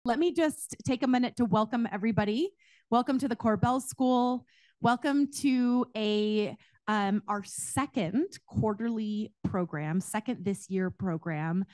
Let me just take a minute to welcome everybody. Welcome to the Corbell School. Welcome to our second quarterly program, second this year program,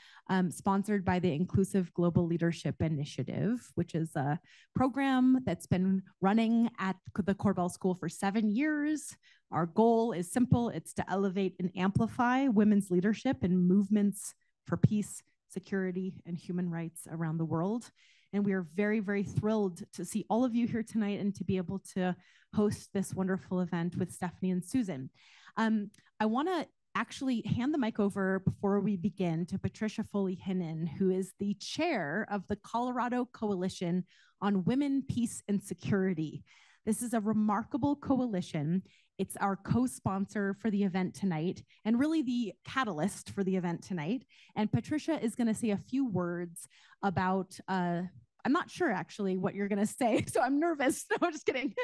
sponsored by the Inclusive Global Leadership Initiative, which is a program that's been running at the Corbell School for 7 years. Our goal is simple. It's to elevate and amplify women's leadership in movements for peace, security, and human rights around the world. And we are very, very thrilled to see all of you here tonight and to be able to host this wonderful event with Stephanie and Susan. I want to actually hand the mic over before we begin to Patricia Foley-Hinnon, who is the chair of the Colorado Coalition on Women, Peace, and Security. This is a remarkable coalition. It's our co-sponsor for the event tonight and really the catalyst for the event tonight. And Patricia is going to say a few words about, I'm not sure actually what you're going to say, so I'm nervous. No, I'm just kidding.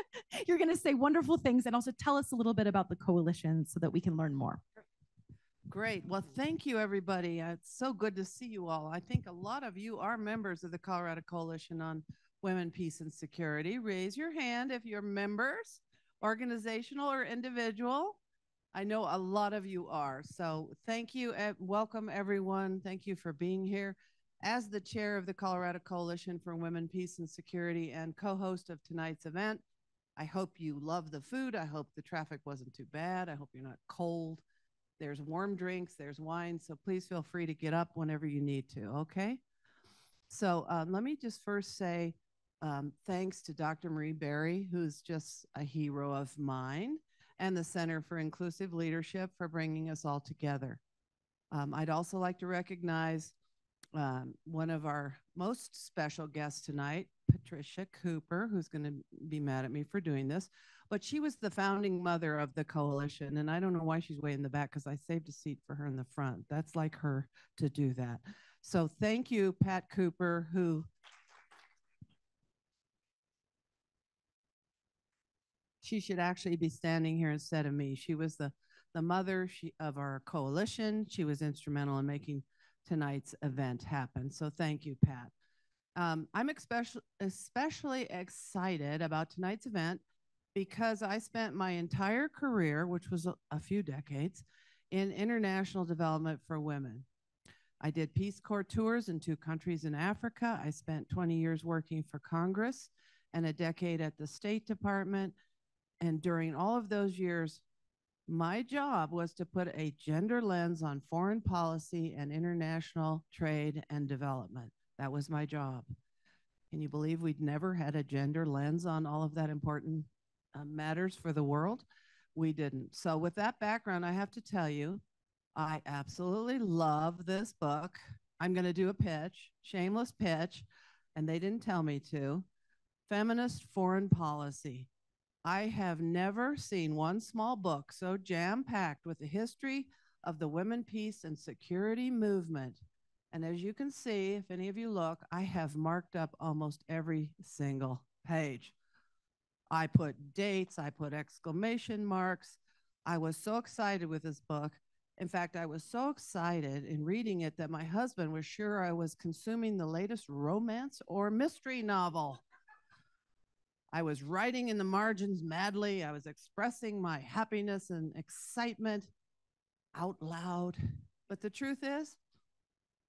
You're going to say wonderful things and also tell us a little bit about the coalition so that we can learn more. Great. Well, thank you, everybody. It's so good to see you all. I think a lot of you are members of the Colorado Coalition on Women, Peace, and Security. Raise your hand if you're members, organizational or individual. I know a lot of you are. So thank you. Welcome, everyone. Thank you for being here. As the chair of the Colorado Coalition for Women, Peace, and Security and co-host of tonight's event, I hope you love the food. I hope the traffic wasn't too bad. I hope you're not cold. There's warm drinks, there's wine, so please feel free to get up whenever you need to, okay? So let me just first say thanks to Dr. Marie Berry, who's just a hero of mine, and the Center for Inclusive Leadership for bringing us all together. I'd also like to recognize one of our most special guests tonight, Patricia Cooper, who's going to be mad at me for doing this, but she was the founding mother of the coalition, and I don't know why she's way in the back because I saved a seat for her in the front. That's like her to do that. So thank you, Pat Cooper, who she should actually be standing here instead of me. She was the mother of our coalition. She was instrumental in making tonight's event happen. So thank you, Pat. I'm especially excited about tonight's event because I spent my entire career, which was a few decades, in international development for women. I did Peace Corps tours in 2 countries in Africa. I spent 20 years working for Congress and a decade at the State Department. And during all of those years, my job was to put a gender lens on foreign policy and international trade and development. That was my job. Can you believe we'd never had a gender lens on all of that important matters for the world? We didn't. So with that background, I have to tell you, I absolutely love this book. I'm going to do a pitch, shameless pitch, and they didn't tell me to. Feminist Foreign Policy. I have never seen one small book so jam-packed with the history of the women, peace, and security movement. And as you can see, if any of you look, I have marked up almost every single page. I put dates, I put exclamation marks. I was so excited with this book. In fact, I was so excited in reading it that my husband was sure I was consuming the latest romance or mystery novel. I was writing in the margins madly. I was expressing my happiness and excitement out loud. But the truth is,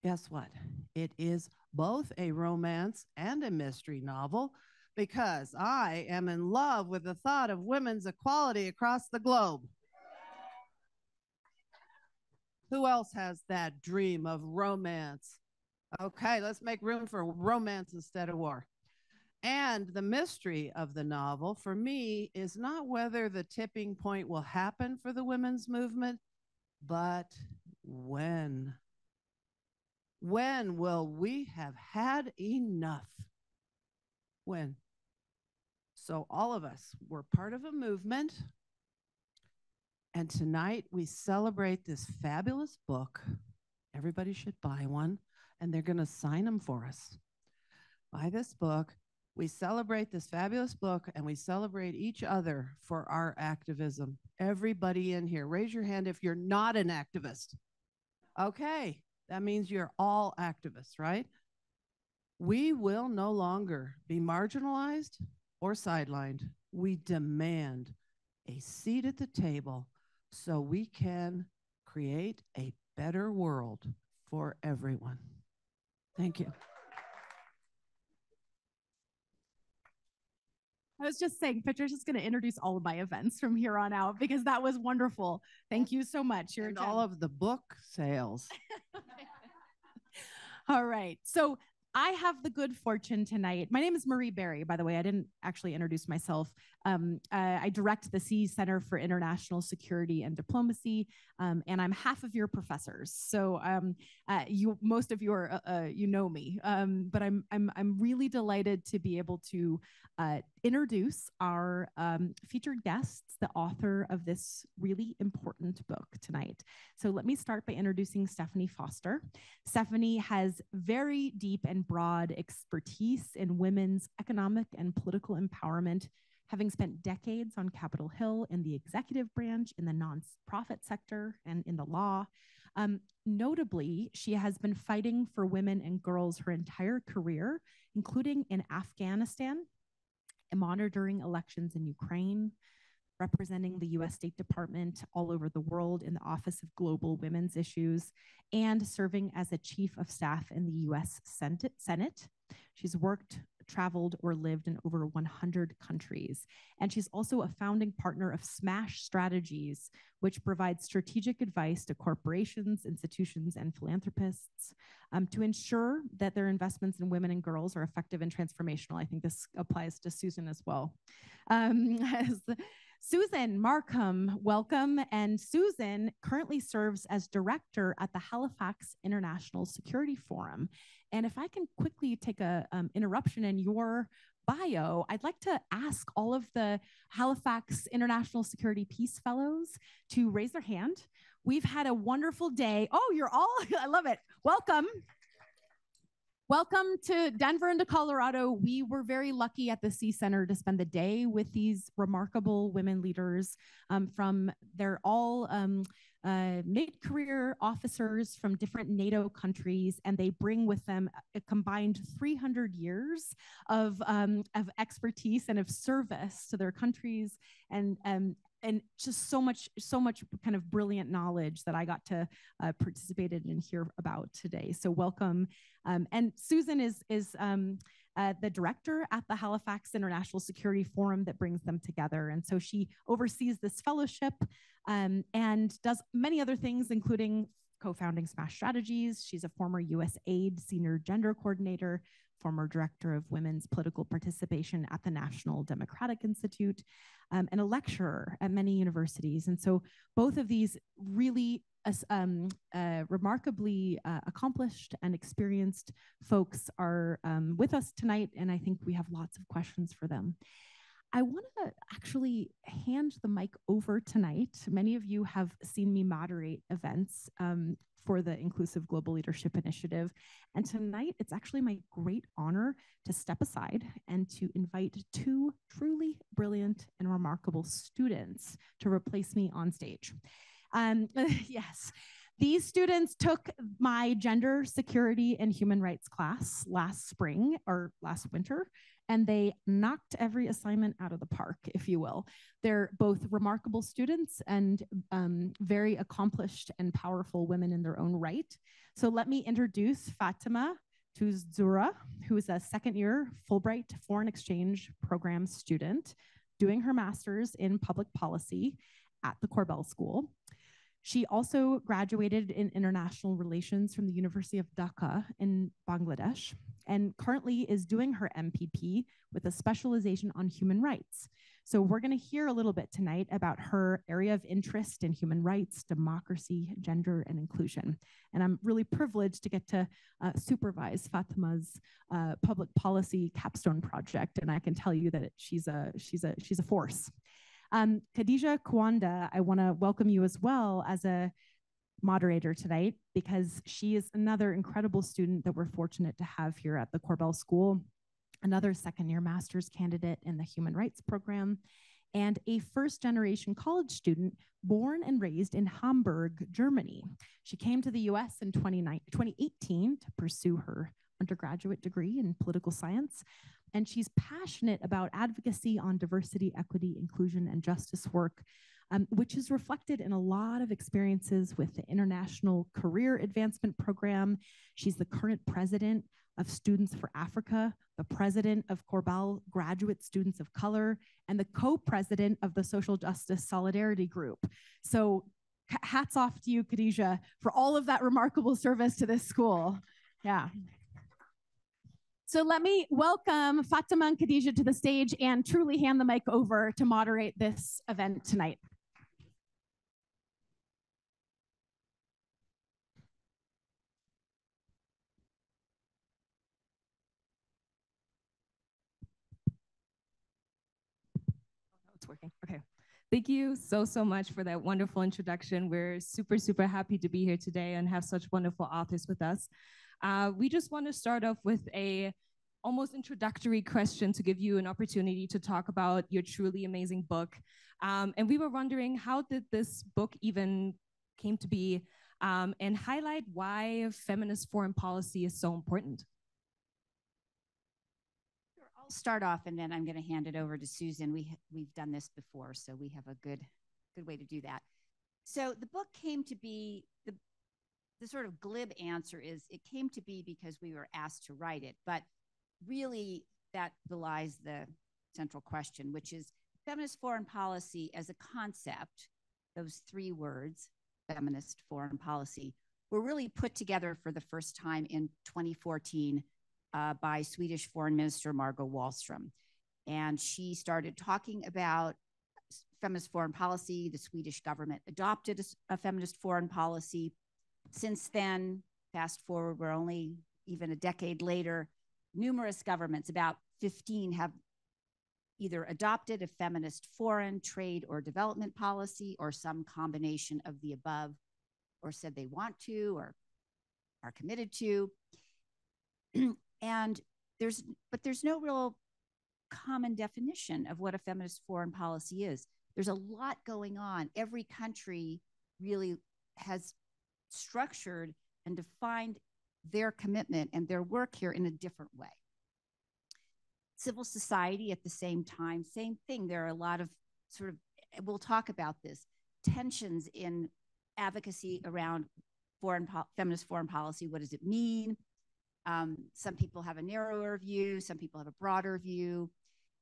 guess what? It is both a romance and a mystery novel because I am in love with the thought of women's equality across the globe. Who else has that dream of romance? Okay, let's make room for romance instead of war. And the mystery of the novel, for me, is not whether the tipping point will happen for the women's movement, but when. When will we have had enough? When? So all of us, we're part of a movement. And tonight we celebrate this fabulous book. Everybody should buy one, and they're going to sign them for us. Buy this book. We celebrate this fabulous book, and we celebrate each other for our activism. Everybody in here, raise your hand if you're not an activist. Okay, that means you're all activists, right? We will no longer be marginalized or sidelined. We demand a seat at the table so we can create a better world for everyone. Thank you. I was just saying, Patricia's going to introduce all of my events from here on out because that was wonderful. Thank you so much. And all of the book sales. All right. So I have the good fortune tonight. My name is Marie Berry, by the way. I didn't actually introduce myself. I direct the CE Center for International Security and Diplomacy, and I'm half of your professors. So most of you are, you know me, but I'm really delighted to be able to introduce our featured guests, the author of this really important book tonight. So let me start by introducing Stephanie Foster. Stephanie has very deep and broad expertise in women's economic and political empowerment, having spent decades on Capitol Hill in the executive branch, in the nonprofit sector, and in the law. Notably, she has been fighting for women and girls her entire career, including in Afghanistan, monitoring elections in Ukraine, representing the US State Department all over the world in the Office of Global Women's Issues, and serving as a chief of staff in the US Senate. She's worked, traveled, or lived in over 100 countries. And she's also a founding partner of Smash Strategies, which provides strategic advice to corporations, institutions, and philanthropists to ensure that their investments in women and girls are effective and transformational. I think this applies to Susan as well. Susan Markham, welcome. And Susan currently serves as director at the Halifax International Security Forum. And if I can quickly take a interruption in your bio, I'd like to ask all of the Halifax International Security Peace Fellows to raise their hand. We've had a wonderful day. Oh, you're all, I love it. Welcome. Welcome to Denver and to Colorado. We were very lucky at the CE Center to spend the day with these remarkable women leaders they're all mid-career officers from different NATO countries, and they bring with them a combined 300 years of expertise and of service to their countries, and just so much kind of brilliant knowledge that I got to participate in and hear about today. So welcome. And Susan is the director at the Halifax International Security Forum that brings them together. And so she oversees this fellowship and does many other things, including co-founding Smash Strategies. She's a former USAID senior gender coordinator, former director of women's political participation at the National Democratic Institute, and a lecturer at many universities. And so both of these really remarkably accomplished and experienced folks are with us tonight, and I think we have lots of questions for them. I want to actually hand the mic over tonight. Many of you have seen me moderate events for the Inclusive Global Leadership Initiative. And tonight, it's actually my great honor to step aside and to invite two truly brilliant and remarkable students to replace me on stage. Yes, these students took my gender security and human rights class last spring or last winter, and they knocked every assignment out of the park, if you will. They're both remarkable students and very accomplished and powerful women in their own right. So let me introduce Fatima Tuzura, who is a second-year Fulbright Foreign Exchange Program student doing her master's in public policy at the Corbell School. She also graduated in international relations from the University of Dhaka in Bangladesh, and currently is doing her MPP with a specialization on human rights. So we're going to hear a little bit tonight about her area of interest in human rights, democracy, gender, and inclusion. And I'm really privileged to get to supervise Fatima's public policy capstone project, and I can tell you that she's a force. Khadija Kwanda, I want to welcome you as well as a moderator tonight, because she is another incredible student that we're fortunate to have here at the Corbell School, another second-year master's candidate in the Human Rights Program, and a first-generation college student born and raised in Hamburg, Germany. She came to the US in 2018 to pursue her undergraduate degree in political science. And she's passionate about advocacy on diversity, equity, inclusion, and justice work, which is reflected in a lot of experiences with the International Career Advancement Program. She's the current president of Students for Africa, the president of Korbel Graduate Students of Color, and the co-president of the Social Justice Solidarity Group. So hats off to you, Khadija, for all of that remarkable service to this school. Yeah. So let me welcome Fatima and Khadija to the stage and truly hand the mic over to moderate this event tonight. It's working. Okay. Thank you so much for that wonderful introduction. We're super happy to be here today and have such wonderful authors with us. We just want to start off with a almost introductory question to give you an opportunity to talk about your truly amazing book. And we were wondering, how did this book even came to be, and highlight why feminist foreign policy is so important? I'll start off and then I'm going to hand it over to Susan. We've done this before, so we have a good way to do that. So the book came to be, the sort of glib answer is it came to be because we were asked to write it, but really that belies the central question, which is feminist foreign policy as a concept. Those three words, feminist foreign policy, were really put together for the first time in 2014 by Swedish Foreign Minister Margot Wallström. And she started talking about feminist foreign policy. The Swedish government adopted a feminist foreign policy. Since then, fast forward, we're only even a decade later, numerous governments, about 15, have either adopted a feminist foreign, trade, or development policy, or some combination of the above, or said they want to, or are committed to. And there's no real common definition of what a feminist foreign policy is. There's a lot going on. Every country really has structured and defined their commitment and their work here in a different way. Civil society at the same time, same thing. There are a lot of sort of, we'll talk about this, tensions in advocacy around feminist foreign policy. What does it mean? Some people have a narrower view, some people have a broader view.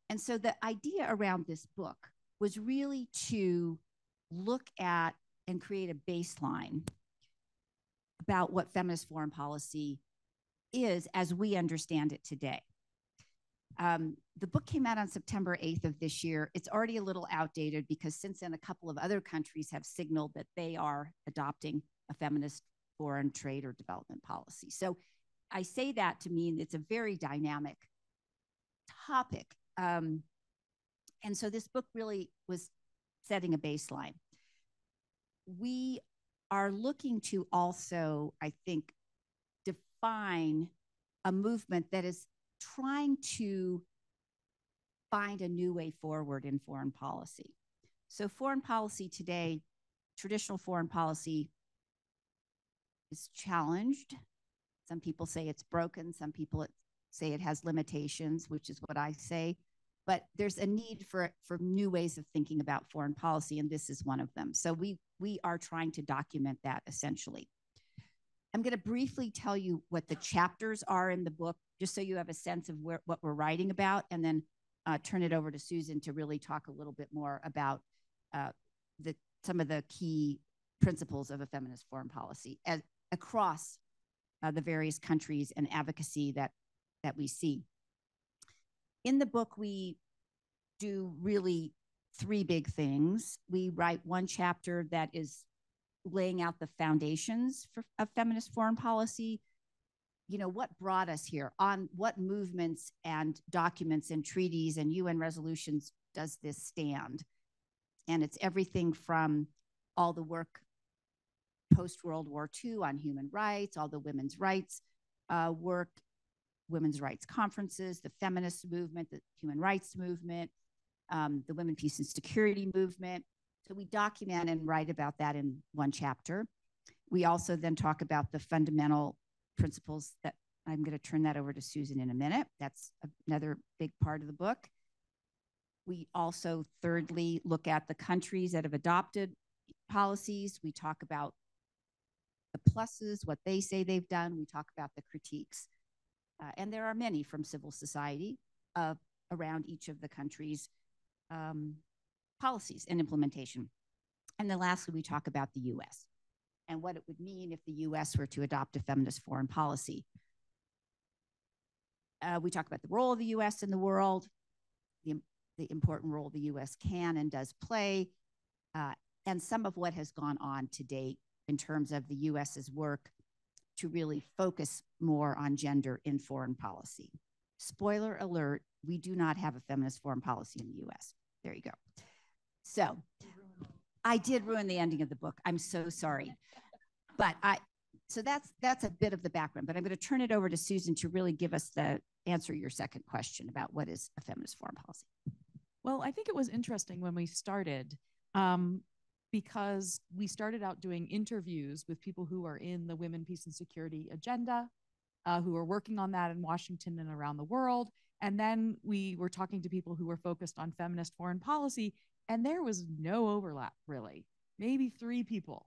And so the idea around this book was really to look at and create a baseline about what feminist foreign policy is as we understand it today. The book came out on September 8th of this year. It's already a little outdated because since then a couple of other countries have signaled that they are adopting a feminist foreign, trade, or development policy. So I say that to mean it's a very dynamic topic. And so this book really was setting a baseline. We are looking to also, I think, define a movement that is trying to find a new way forward in foreign policy. So foreign policy today, traditional foreign policy, is challenged. Some people say it's broken. Some people say it has limitations, which is what I say. But there's a need for new ways of thinking about foreign policy, and this is one of them. So we are trying to document that essentially. I'm going to briefly tell you what the chapters are in the book, just so you have a sense of what we're writing about, and then turn it over to Susan to really talk a little bit more about some of the key principles of a feminist foreign policy across the various countries and advocacy that we see. In the book, we do really three big things. We write one chapter that is laying out the foundations of feminist foreign policy. You know, what brought us here, on what movements and documents and treaties and UN resolutions does this stand? And it's everything from all the work post-World War II on human rights, all the women's rights work, women's rights conferences, the feminist movement, the human rights movement, the women, peace, and security movement. So we document and write about that in one chapter. We also then talk about the fundamental principles that I'm going to turn that over to Susan in a minute. That's another big part of the book. We also, thirdly, look at the countries that have adopted policies. We talk about the pluses, what they say they've done. We talk about the critiques. And there are many from civil society around each of the countries' policies and implementation. And then lastly, we talk about the US and what it would mean if the US were to adopt a feminist foreign policy. We talk about the role of the US in the world, the important role the US can and does play, and some of what has gone on to date in terms of the US's work to really focus more on gender in foreign policy. Spoiler alert, we do not have a feminist foreign policy in the US. There you go. So I did ruin the ending of the book. I'm so sorry. But so that's a bit of the background, but I'm going to turn it over to Susan to really give us answer your second question about what is a feminist foreign policy. Well, I think it was interesting when we started, because we started out doing interviews with people who are in the women, peace, and security agenda, who are working on that in Washington and around the world. And then we were talking to people who were focused on feminist foreign policy, and there was no overlap, really, maybe 3 people.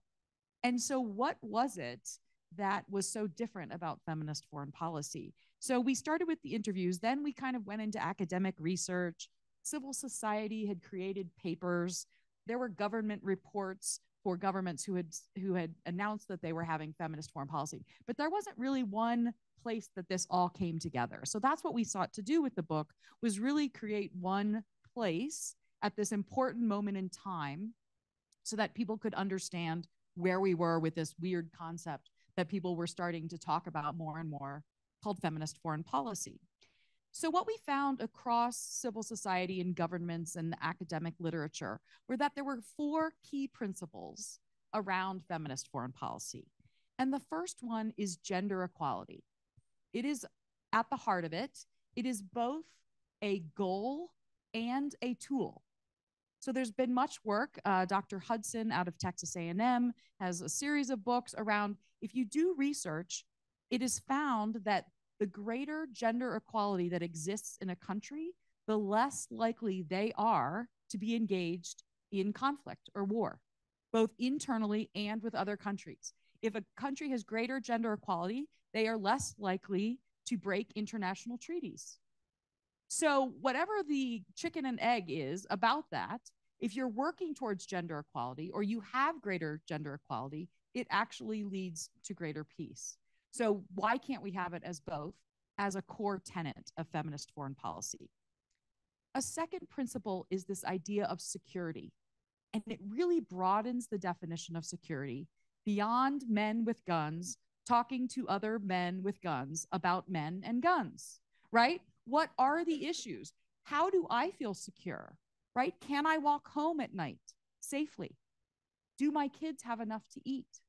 And so what was it that was so different about feminist foreign policy? So we started with the interviews, then we kind of went into academic research. Civil society had created papers. There were government reports for governments who had announced that they were having feminist foreign policy. But there wasn't really one place that this all came together. So that's what we sought to do with the book, was really create one place at this important moment in time so that people could understand where we were with this weird concept that people were starting to talk about more and more, called feminist foreign policy. So what we found across civil society and governments and academic literature were that there were 4 key principles around feminist foreign policy. And the first one is gender equality. It is at the heart of it. It is both a goal and a tool. So there's been much work. Dr. Hudson out of Texas A&M has a series of books around, if you do research, it is found that the greater gender equality that exists in a country, the less likely they are to be engaged in conflict or war, both internally and with other countries. If a country has greater gender equality, they are less likely to break international treaties. So whatever the chicken and egg is about that, if you're working towards gender equality or you have greater gender equality, it actually leads to greater peace. So why can't we have it as both, as a core tenet of feminist foreign policy? A second principle is this idea of security. And it really broadens the definition of security beyond men with guns talking to other men with guns about men and guns, right? What are the issues? How do I feel secure, right? Can I walk home at night safely? Do my kids have enough to eat?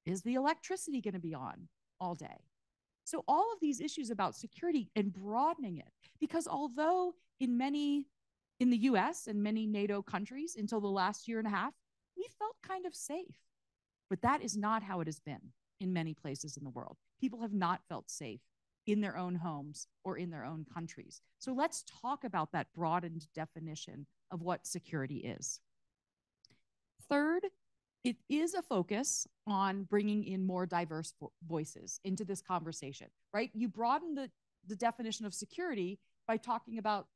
Is the electricity going to be on all day? So all of these issues about security and broadening it, because although in the US and many NATO countries until the last year and a half, we felt kind of safe, but that is not how it has been in many places in the world. People have not felt safe in their own homes or in their own countries. So let's talk about that broadened definition of what security is. Third, it is a focus on bringing in more diverse voices into this conversation, right? You broaden the definition of security by talking about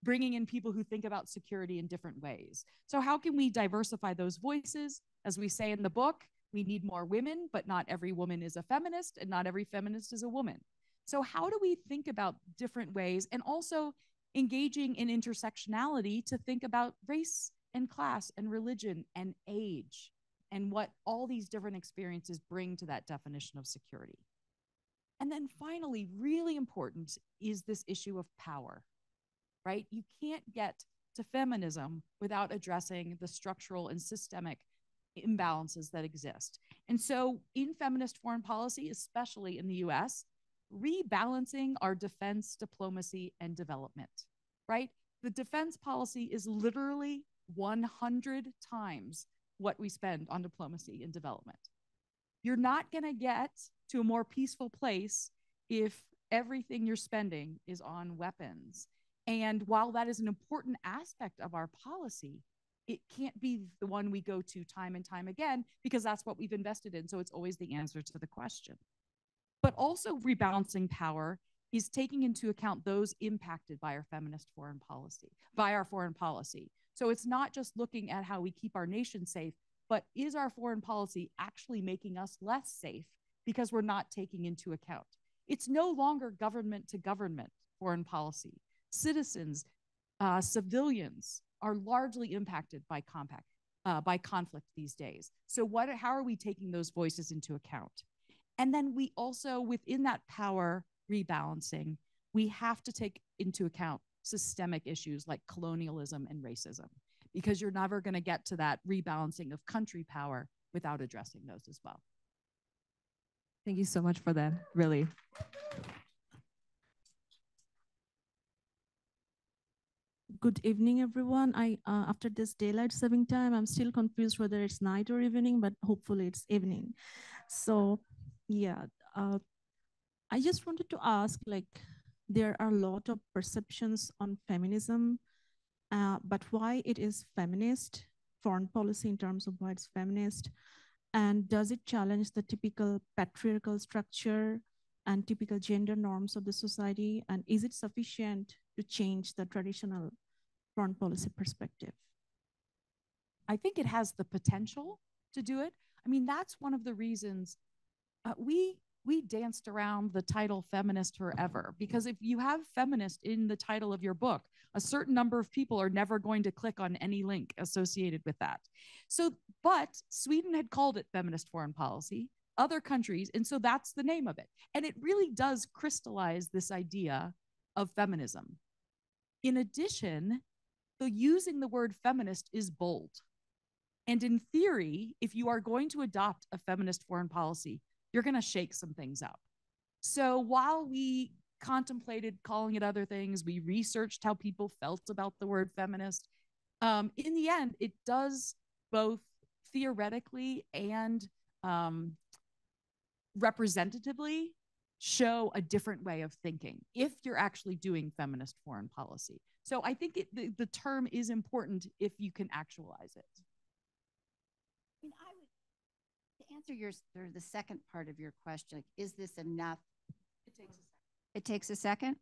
bringing in people who think about security in different ways. So how can we diversify those voices? As we say in the book, we need more women, but not every woman is a feminist and not every feminist is a woman. So how do we think about different ways and also engaging in intersectionality to think about race and class and religion and age and what all these different experiences bring to that definition of security? And then finally, really important is this issue of power, right? You can't get to feminism without addressing the structural and systemic imbalances that exist. And so in feminist foreign policy, especially in the US, rebalancing our defense, diplomacy, and development, right? The defense policy is literally 100 times what we spend on diplomacy and development. You're not going to get to a more peaceful place if everything you're spending is on weapons. And while that is an important aspect of our policy, it can't be the one we go to time and time again because that's what we've invested in. So it's always the answer to the question. But also rebalancing power is taking into account those impacted by our feminist foreign policy, by our foreign policy. So it's not just looking at how we keep our nation safe, but is our foreign policy actually making us less safe because we're not taking into account? It's no longer government to government foreign policy. Citizens, civilians are largely impacted by conflict these days. So how are we taking those voices into account? And then we also, within that power rebalancing, we have to take into account systemic issues like colonialism and racism, because you're never going to get to that rebalancing of country power without addressing those as well. Thank you so much for that, really. Good evening, everyone. After this daylight saving time, I'm still confused whether it's night or evening, but hopefully it's evening. So yeah, I just wanted to ask, like, there are a lot of perceptions on feminism, but why it is feminist, foreign policy in terms of why it's feminist, and does it challenge the typical patriarchal structure and typical gender norms of the society? And is it sufficient to change the traditional foreign policy perspective? I think it has the potential to do it. I mean, that's one of the reasons we danced around the title feminist forever, because if you have feminist in the title of your book, a certain number of people are never going to click on any link associated with that. So, but Sweden had called it feminist foreign policy, other countries, and so that's the name of it. And it really does crystallize this idea of feminism. In addition, using the word feminist is bold. And in theory, if you are going to adopt a feminist foreign policy, you're going to shake some things up. So while we contemplated calling it other things, we researched how people felt about the word feminist. In the end, it does both theoretically and representatively show a different way of thinking if you're actually doing feminist foreign policy. So I think the term is important if you can actualize it. I mean, to answer the second part of your question, is this enough? It takes a second.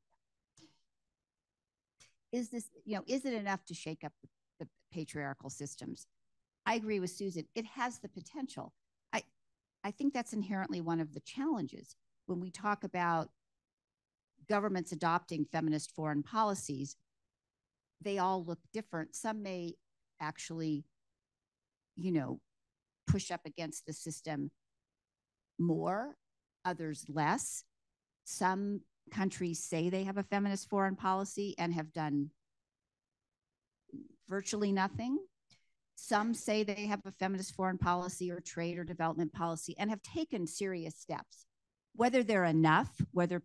Is this, is it enough to shake up the patriarchal systems? I agree with Susan. It has the potential. I think that's inherently one of the challenges when we talk about governments adopting feminist foreign policies. They all look different. Some may actually, push up against the system more, others less. Some countries say they have a feminist foreign policy and have done virtually nothing. Some say they have a feminist foreign policy or trade or development policy and have taken serious steps. Whether they're enough, whether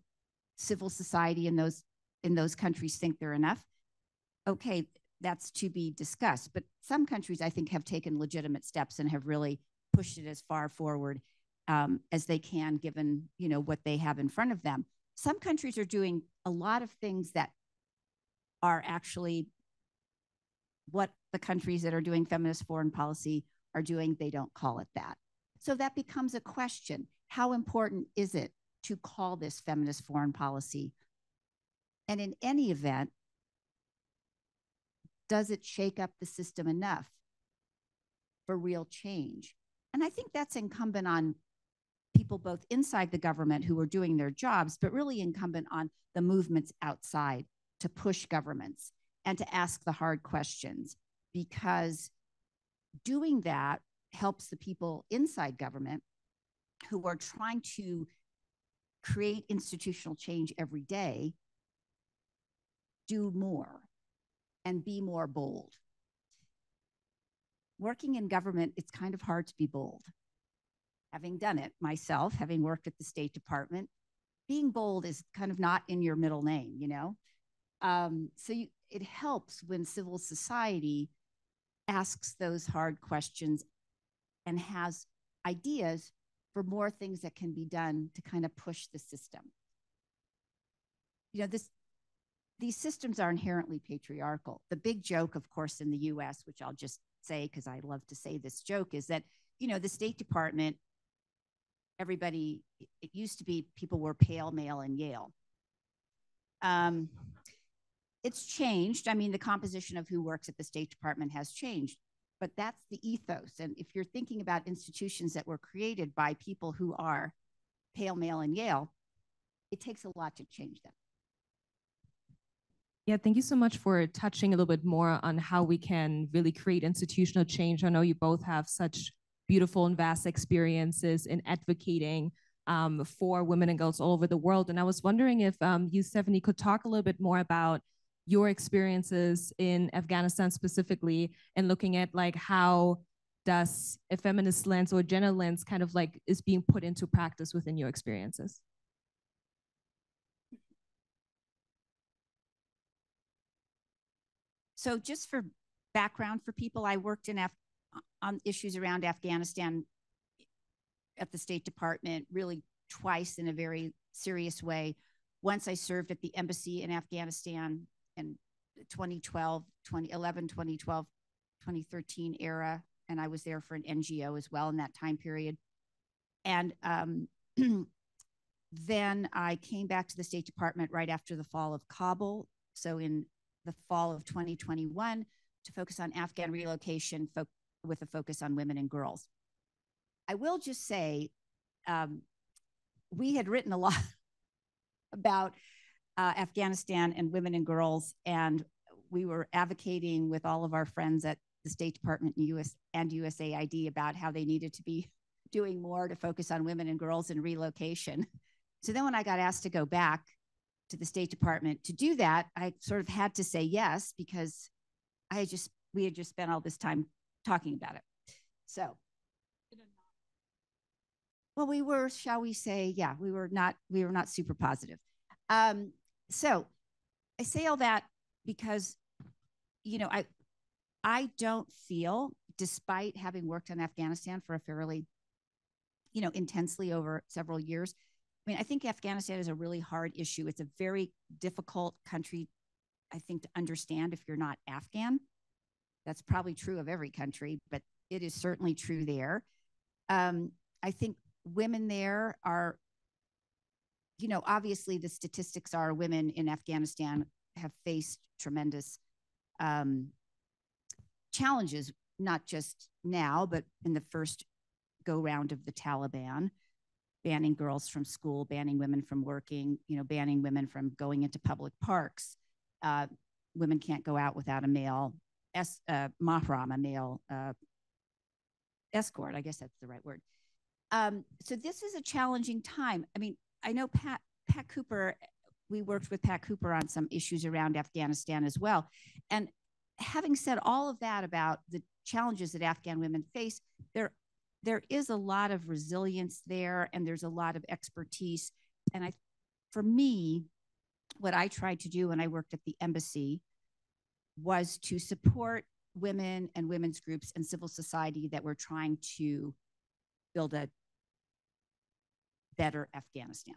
civil society in those countries think they're enough, okay, that's to be discussed. But some countries, I think, have taken legitimate steps and have really pushed it as far forward as they can, given what they have in front of them. Some countries are doing a lot of things that are actually what the countries that are doing feminist foreign policy are doing. They don't call it that. So that becomes a question. How important is it to call this feminist foreign policy? And in any event, does it shake up the system enough for real change? And I think that's incumbent on people both inside the government who are doing their jobs, but really incumbent on the movements outside to push governments and to ask the hard questions, because doing that helps the people inside government who are trying to create institutional change every day do more and be more bold. Working in government, it's kind of hard to be bold. Having done it myself, having worked at the State Department, being bold is kind of not in your middle name, it helps when civil society asks those hard questions and has ideas for more things that can be done to kind of push the system. these systems are inherently patriarchal. The big joke, of course, in the US, which I'll just say because I love to say this joke, is that, the State Department, everybody, it used to be people were pale, male, and Yale. It's changed. I mean, the composition of who works at the State Department has changed, but that's the ethos. And if you're thinking about institutions that were created by people who are pale, male, and Yale, it takes a lot to change them. Yeah, thank you so much for touching a little bit more on how we can really create institutional change. I know you both have such beautiful and vast experiences in advocating for women and girls all over the world. And I was wondering if you, Stephanie, could talk a little bit more about your experiences in Afghanistan specifically, and looking at like how does a feminist lens or gender lens kind of like is being put into practice within your experiences? So just for background for people, I worked on issues around Afghanistan at the State Department really twice in a very serious way. Once I served at the embassy in Afghanistan in 2012, 2011, 2012, 2013 era, and I was there for an NGO as well in that time period. And then I came back to the State Department right after the fall of Kabul. So in the fall of 2021 to focus on Afghan relocation with a focus on women and girls. I will just say, we had written a lot about Afghanistan and women and girls, and we were advocating with all of our friends at the State Department and USAID about how they needed to be doing more to focus on women and girls and relocation. So then when I got asked to go back to the State Department to do that, I sort of had to say yes, because we had just spent all this time talking about it. So, well, we were, shall we say, yeah, we were not super positive. So I say all that because, I don't feel, despite having worked on Afghanistan for a fairly, intensely over several years, I mean, I think Afghanistan is a really hard issue. It's a very difficult country, I think, to understand if you're not Afghan. That's probably true of every country, but it is certainly true there. I think women there are, obviously the statistics are women in Afghanistan have faced tremendous challenges, not just now, but in the first go round of the Taliban. Banning girls from school, banning women from working, banning women from going into public parks. Women can't go out without a male mahram, a male escort. I guess that's the right word. So this is a challenging time. I mean, I know Pat Cooper, we worked with Pat Cooper on some issues around Afghanistan as well. And having said all of that about the challenges that Afghan women face, there is a lot of resilience there, and there's a lot of expertise. And for me, what I tried to do when I worked at the embassy was to support women and women's groups and civil society that were trying to build a better Afghanistan.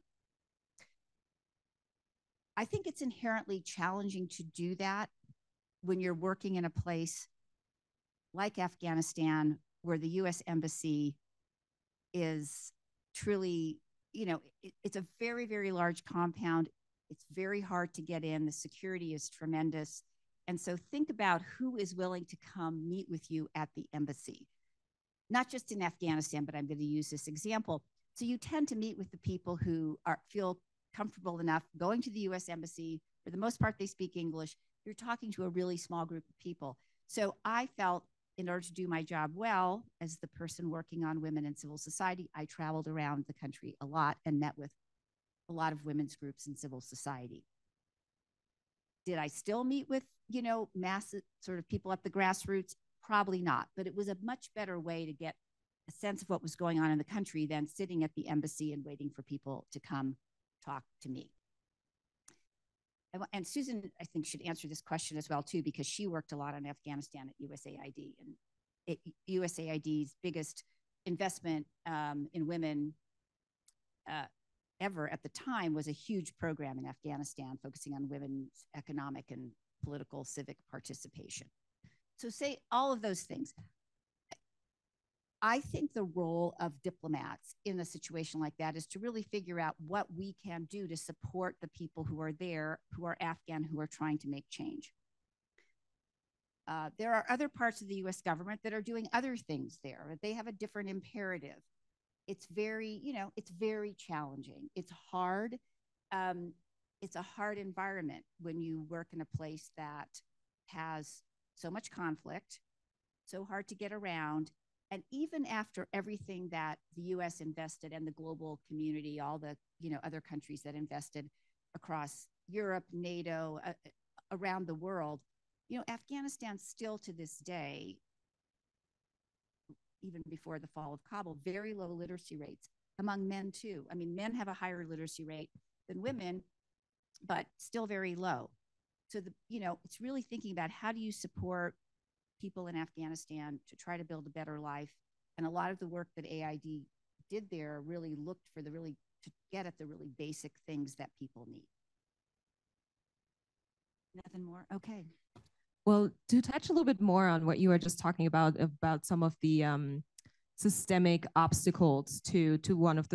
I think it's inherently challenging to do that when you're working in a place like Afghanistan, where the US Embassy is truly, it's a very, very large compound. It's very hard to get in. The security is tremendous. And so think about who is willing to come meet with you at the embassy, not just in Afghanistan, but I'm going to use this example. So you tend to meet with the people who feel comfortable enough going to the US Embassy. For the most part, they speak English. You're talking to a really small group of people. So I felt, in order to do my job well as the person working on women in civil society, I traveled around the country a lot and met with a lot of women's groups in civil society. Did I still meet with, massive sort of people at the grassroots? Probably not, but it was a much better way to get a sense of what was going on in the country than sitting at the embassy and waiting for people to come talk to me. And Susan, I think, should answer this question as well, too, because she worked a lot on Afghanistan at USAID. And USAID's biggest investment in women ever at the time was a huge program in Afghanistan focusing on women's economic and political civic participation. So say all of those things. I think the role of diplomats in a situation like that is to really figure out what we can do to support the people who are there, who are Afghan, who are trying to make change. There are other parts of the US government that are doing other things there. They have a different imperative. It's very, it's very challenging. It's hard. It's a hard environment when you work in a place that has so much conflict, so hard to get around. And even after everything that the US invested and the global community, all the other countries that invested across Europe, NATO, around the world, Afghanistan still to this day, even before the fall of Kabul, very low literacy rates among men too. I mean, men have a higher literacy rate than women, but still very low. So it's really thinking about how do you support people in Afghanistan to try to build a better life. And a lot of the work that AID did there really looked for to get at the really basic things that people need. Nothing more? Okay. Well, to touch a little bit more on what you were just talking about some of the systemic obstacles to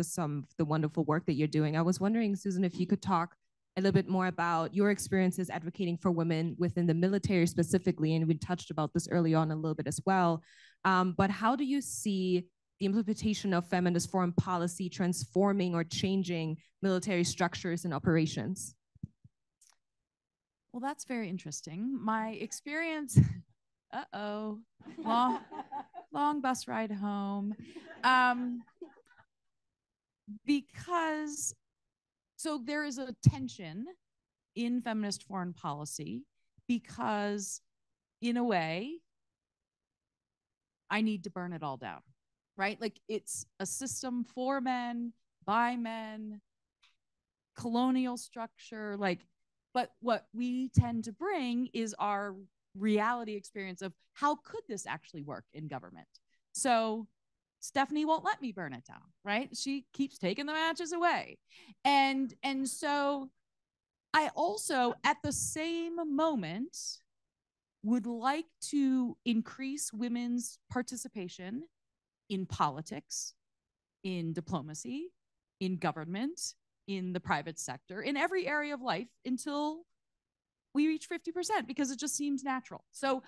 some of the wonderful work that you're doing, I was wondering, Susan, if you could talk a little bit more about your experiences advocating for women within the military specifically, and we touched about this early on a little bit as well. But how do you see the implementation of feminist foreign policy transforming or changing military structures and operations? Well, that's very interesting. My experience, long bus ride home. So there is a tension in feminist foreign policy because, in a way, I need to burn it all down, right? Like, it's a system for men, by men, colonial structure, but what we tend to bring is our reality experience of how could this actually work in government. So Stephanie won't let me burn it down, right? She keeps taking the matches away. And so I also, at the same moment, would like to increase women's participation in politics, in diplomacy, in government, in the private sector, in every area of life until we reach 50%, because it just seems natural. So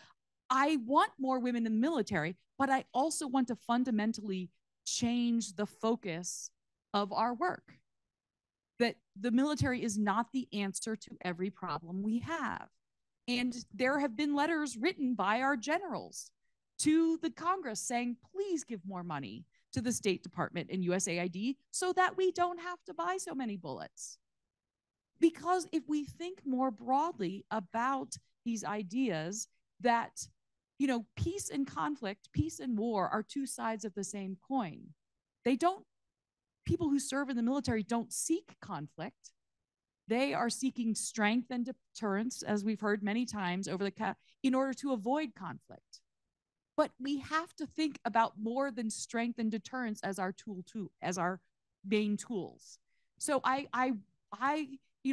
I want more women in the military, but I also want to fundamentally change the focus of our work. That the military is not the answer to every problem we have. And there have been letters written by our generals to the Congress saying, please give more money to the State Department and USAID so that we don't have to buy so many bullets. Because if we think more broadly about these ideas that, peace and conflict, peace and war are two sides of the same coin. People who serve in the military don't seek conflict. They are seeking strength and deterrence, as we've heard many times in order to avoid conflict. But we have to think about more than strength and deterrence as our as our main tools. So I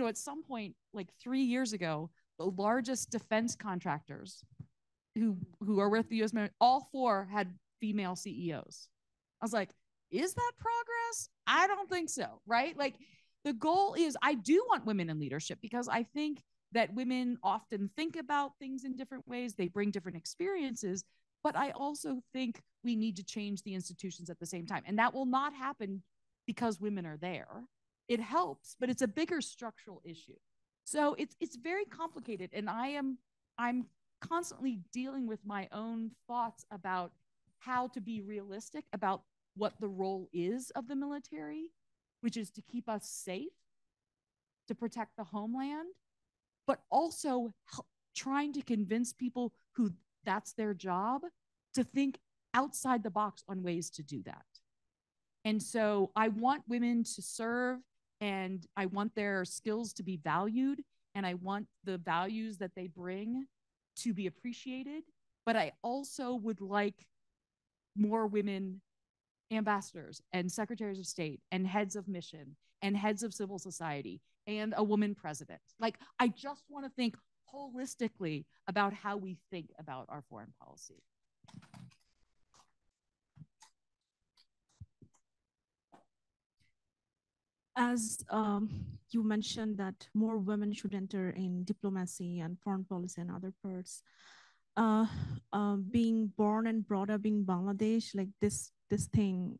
at some point, like 3 years ago, the largest defense contractors who are with the U.S. military, all 4 had female CEOs. I was like, is that progress? I don't think so, right? Like, the goal is, I do want women in leadership because I think that women often think about things in different ways. They bring different experiences, but I also think we need to change the institutions at the same time. And that will not happen because women are there. It helps, but it's a bigger structural issue. So it's very complicated. And I'm constantly dealing with my own thoughts about how to be realistic about what the role is of the military, which is to keep us safe, to protect the homeland, but also trying to convince people who that's their job to think outside the box on ways to do that. And so I want women to serve, and I want their skills to be valued, and I want the values that they bring to be appreciated. But I also would like more women ambassadors and secretaries of state and heads of mission and heads of civil society and a woman president. Like, I just want to think holistically about how we think about our foreign policy. As you mentioned that more women should enter in diplomacy and foreign policy and other parts. Being born and brought up in Bangladesh, like this thing,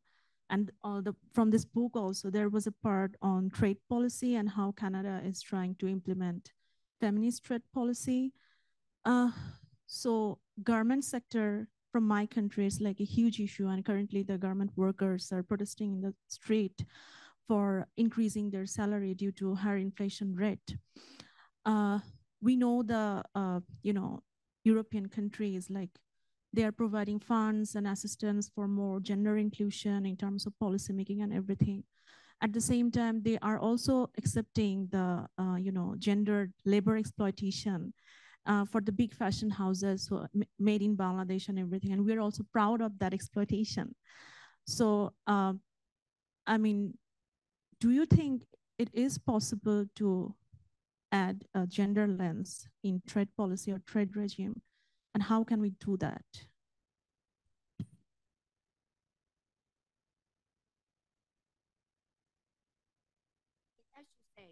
and from this book also, there was a part on trade policy and how Canada is trying to implement feminist trade policy. So garment sector from my country is like a huge issue, and currently the garment workers are protesting in the street for increasing their salary due to higher inflation rate. We know the European countries, like they are providing funds and assistance for more gender inclusion in terms of policy making and everything. At the same time, they are also accepting the gendered labor exploitation for the big fashion houses made in Bangladesh and everything. And we're also proud of that exploitation. So, I mean, do you think it is possible to add a gender lens in trade policy or trade regime? And how can we do that? As you say,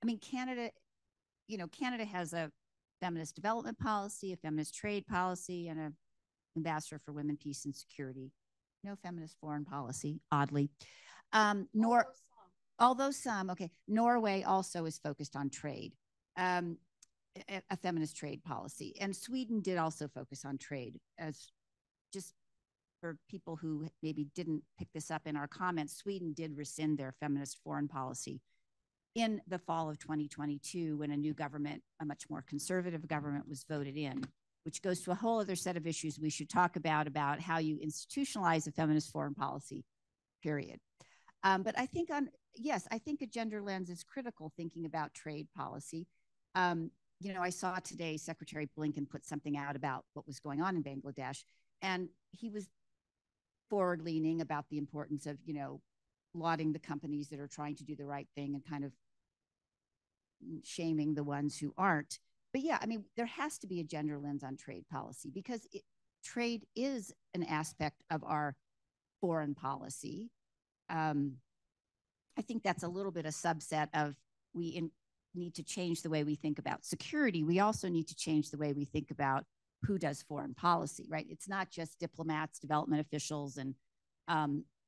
I mean, Canada has a feminist development policy, a feminist trade policy, and an ambassador for women, peace, and security. No feminist foreign policy, oddly. Although some, okay. Norway also is focused on trade, a feminist trade policy. And Sweden did also focus on trade. As just for people who maybe didn't pick this up in our comments, Sweden did rescind their feminist foreign policy in the fall of 2022 when a new government, a much more conservative government, was voted in, which goes to a whole other set of issues we should talk about how you institutionalize a feminist foreign policy, period. But I think I think a gender lens is critical thinking about trade policy. I saw today Secretary Blinken put something out about what was going on in Bangladesh, and he was forward-leaning about the importance of, lauding the companies that are trying to do the right thing and kind of shaming the ones who aren't. But yeah, I mean, there has to be a gender lens on trade policy because trade is an aspect of our foreign policy. I think that's a little bit a subset of need to change the way we think about security. We also need to change the way we think about who does foreign policy, right? It's not just diplomats, development officials, and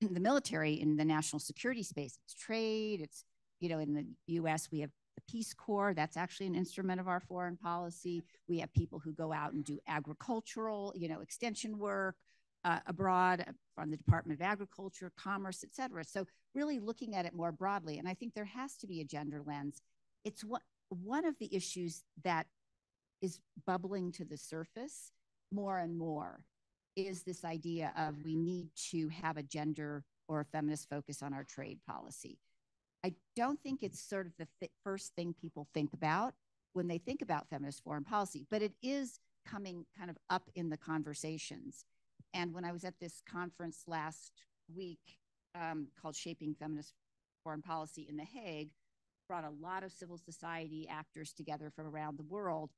the military in the national security space. It's trade. It's, in the US, we have the Peace Corps. That's actually an instrument of our foreign policy. We have people who go out and do agricultural, extension work abroad from the Department of Agriculture, Commerce, et cetera. So really looking at it more broadly. And I think there has to be a gender lens. It's one of the issues that is bubbling to the surface more and more is this idea of we need to have a gender or a feminist focus on our trade policy. I don't think it's sort of the first thing people think about when they think about feminist foreign policy, but it is coming kind of up in the conversations. And when I was at this conference last week called Shaping Feminist Foreign Policy in The Hague, brought a lot of civil society actors together from around the world,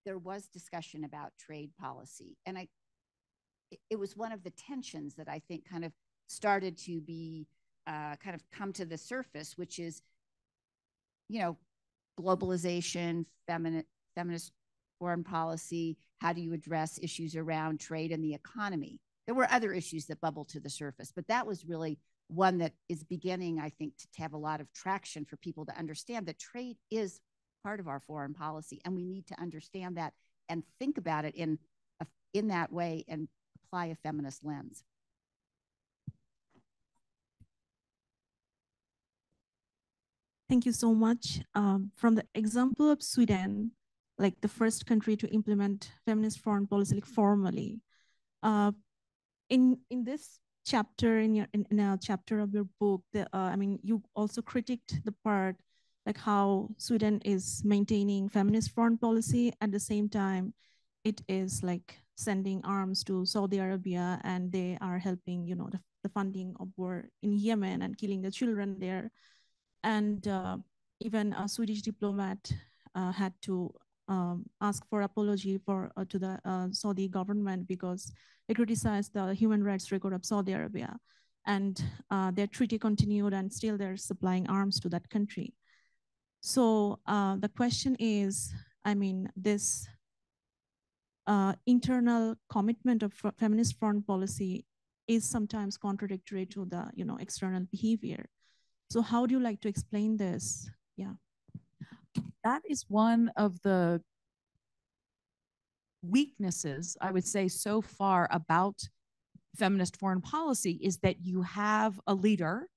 there was discussion about trade policy. And it was one of the tensions that I think kind of started to be kind of come to the surface, which is, globalization, feminist foreign policy, how do you address issues around trade and the economy? There were other issues that bubbled to the surface, but that was really one that is beginning, I think, to have a lot of traction for people to understand that trade is part of our foreign policy, and we need to understand that and think about it in that way and apply a feminist lens. Thank you so much. From the example of Sweden, like the first country to implement feminist foreign policy like formally, in this chapter, in a chapter of your book, you also critiqued the part like how Sweden is maintaining feminist foreign policy at the same time it is like sending arms to Saudi Arabia, and they are helping, the funding of war in Yemen and killing the children there. And even a Swedish diplomat had to ask for apology to the Saudi government because they criticized the human rights record of Saudi Arabia. And their treaty continued, and still they're supplying arms to that country. So the question is, this internal commitment of feminist foreign policy is sometimes contradictory to the external behavior. So how do you like to explain this? Yeah. That is one of the weaknesses, I would say, so far about feminist foreign policy, is that you have a leader,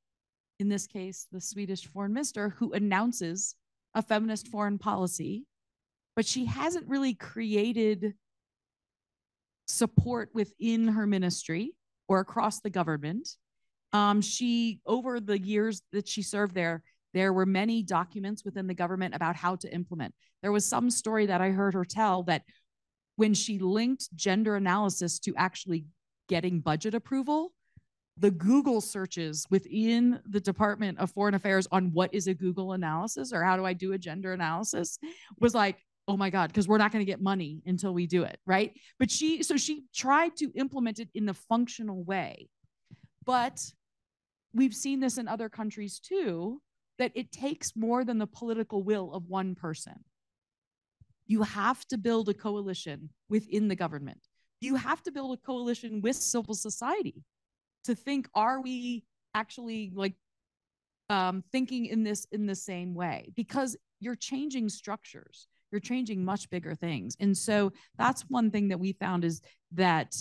in this case, the Swedish foreign minister, who announces a feminist foreign policy, but she hasn't really created support within her ministry or across the government. She, over the years that she served there were many documents within the government about how to implement. There was some story that I heard her tell that when she linked gender analysis to actually getting budget approval, the Google searches within the Department of Foreign Affairs on what is a Google analysis or how do I do a gender analysis was like, oh my God, because we're not going to get money until we do it, right? But she tried to implement it in the functional way. But we've seen this in other countries too, that it takes more than the political will of one person. You have to build a coalition within the government. You have to build a coalition with civil society to think, are we actually thinking in the same way? Because you're changing structures, you're changing much bigger things. And so that's one thing that we found, is that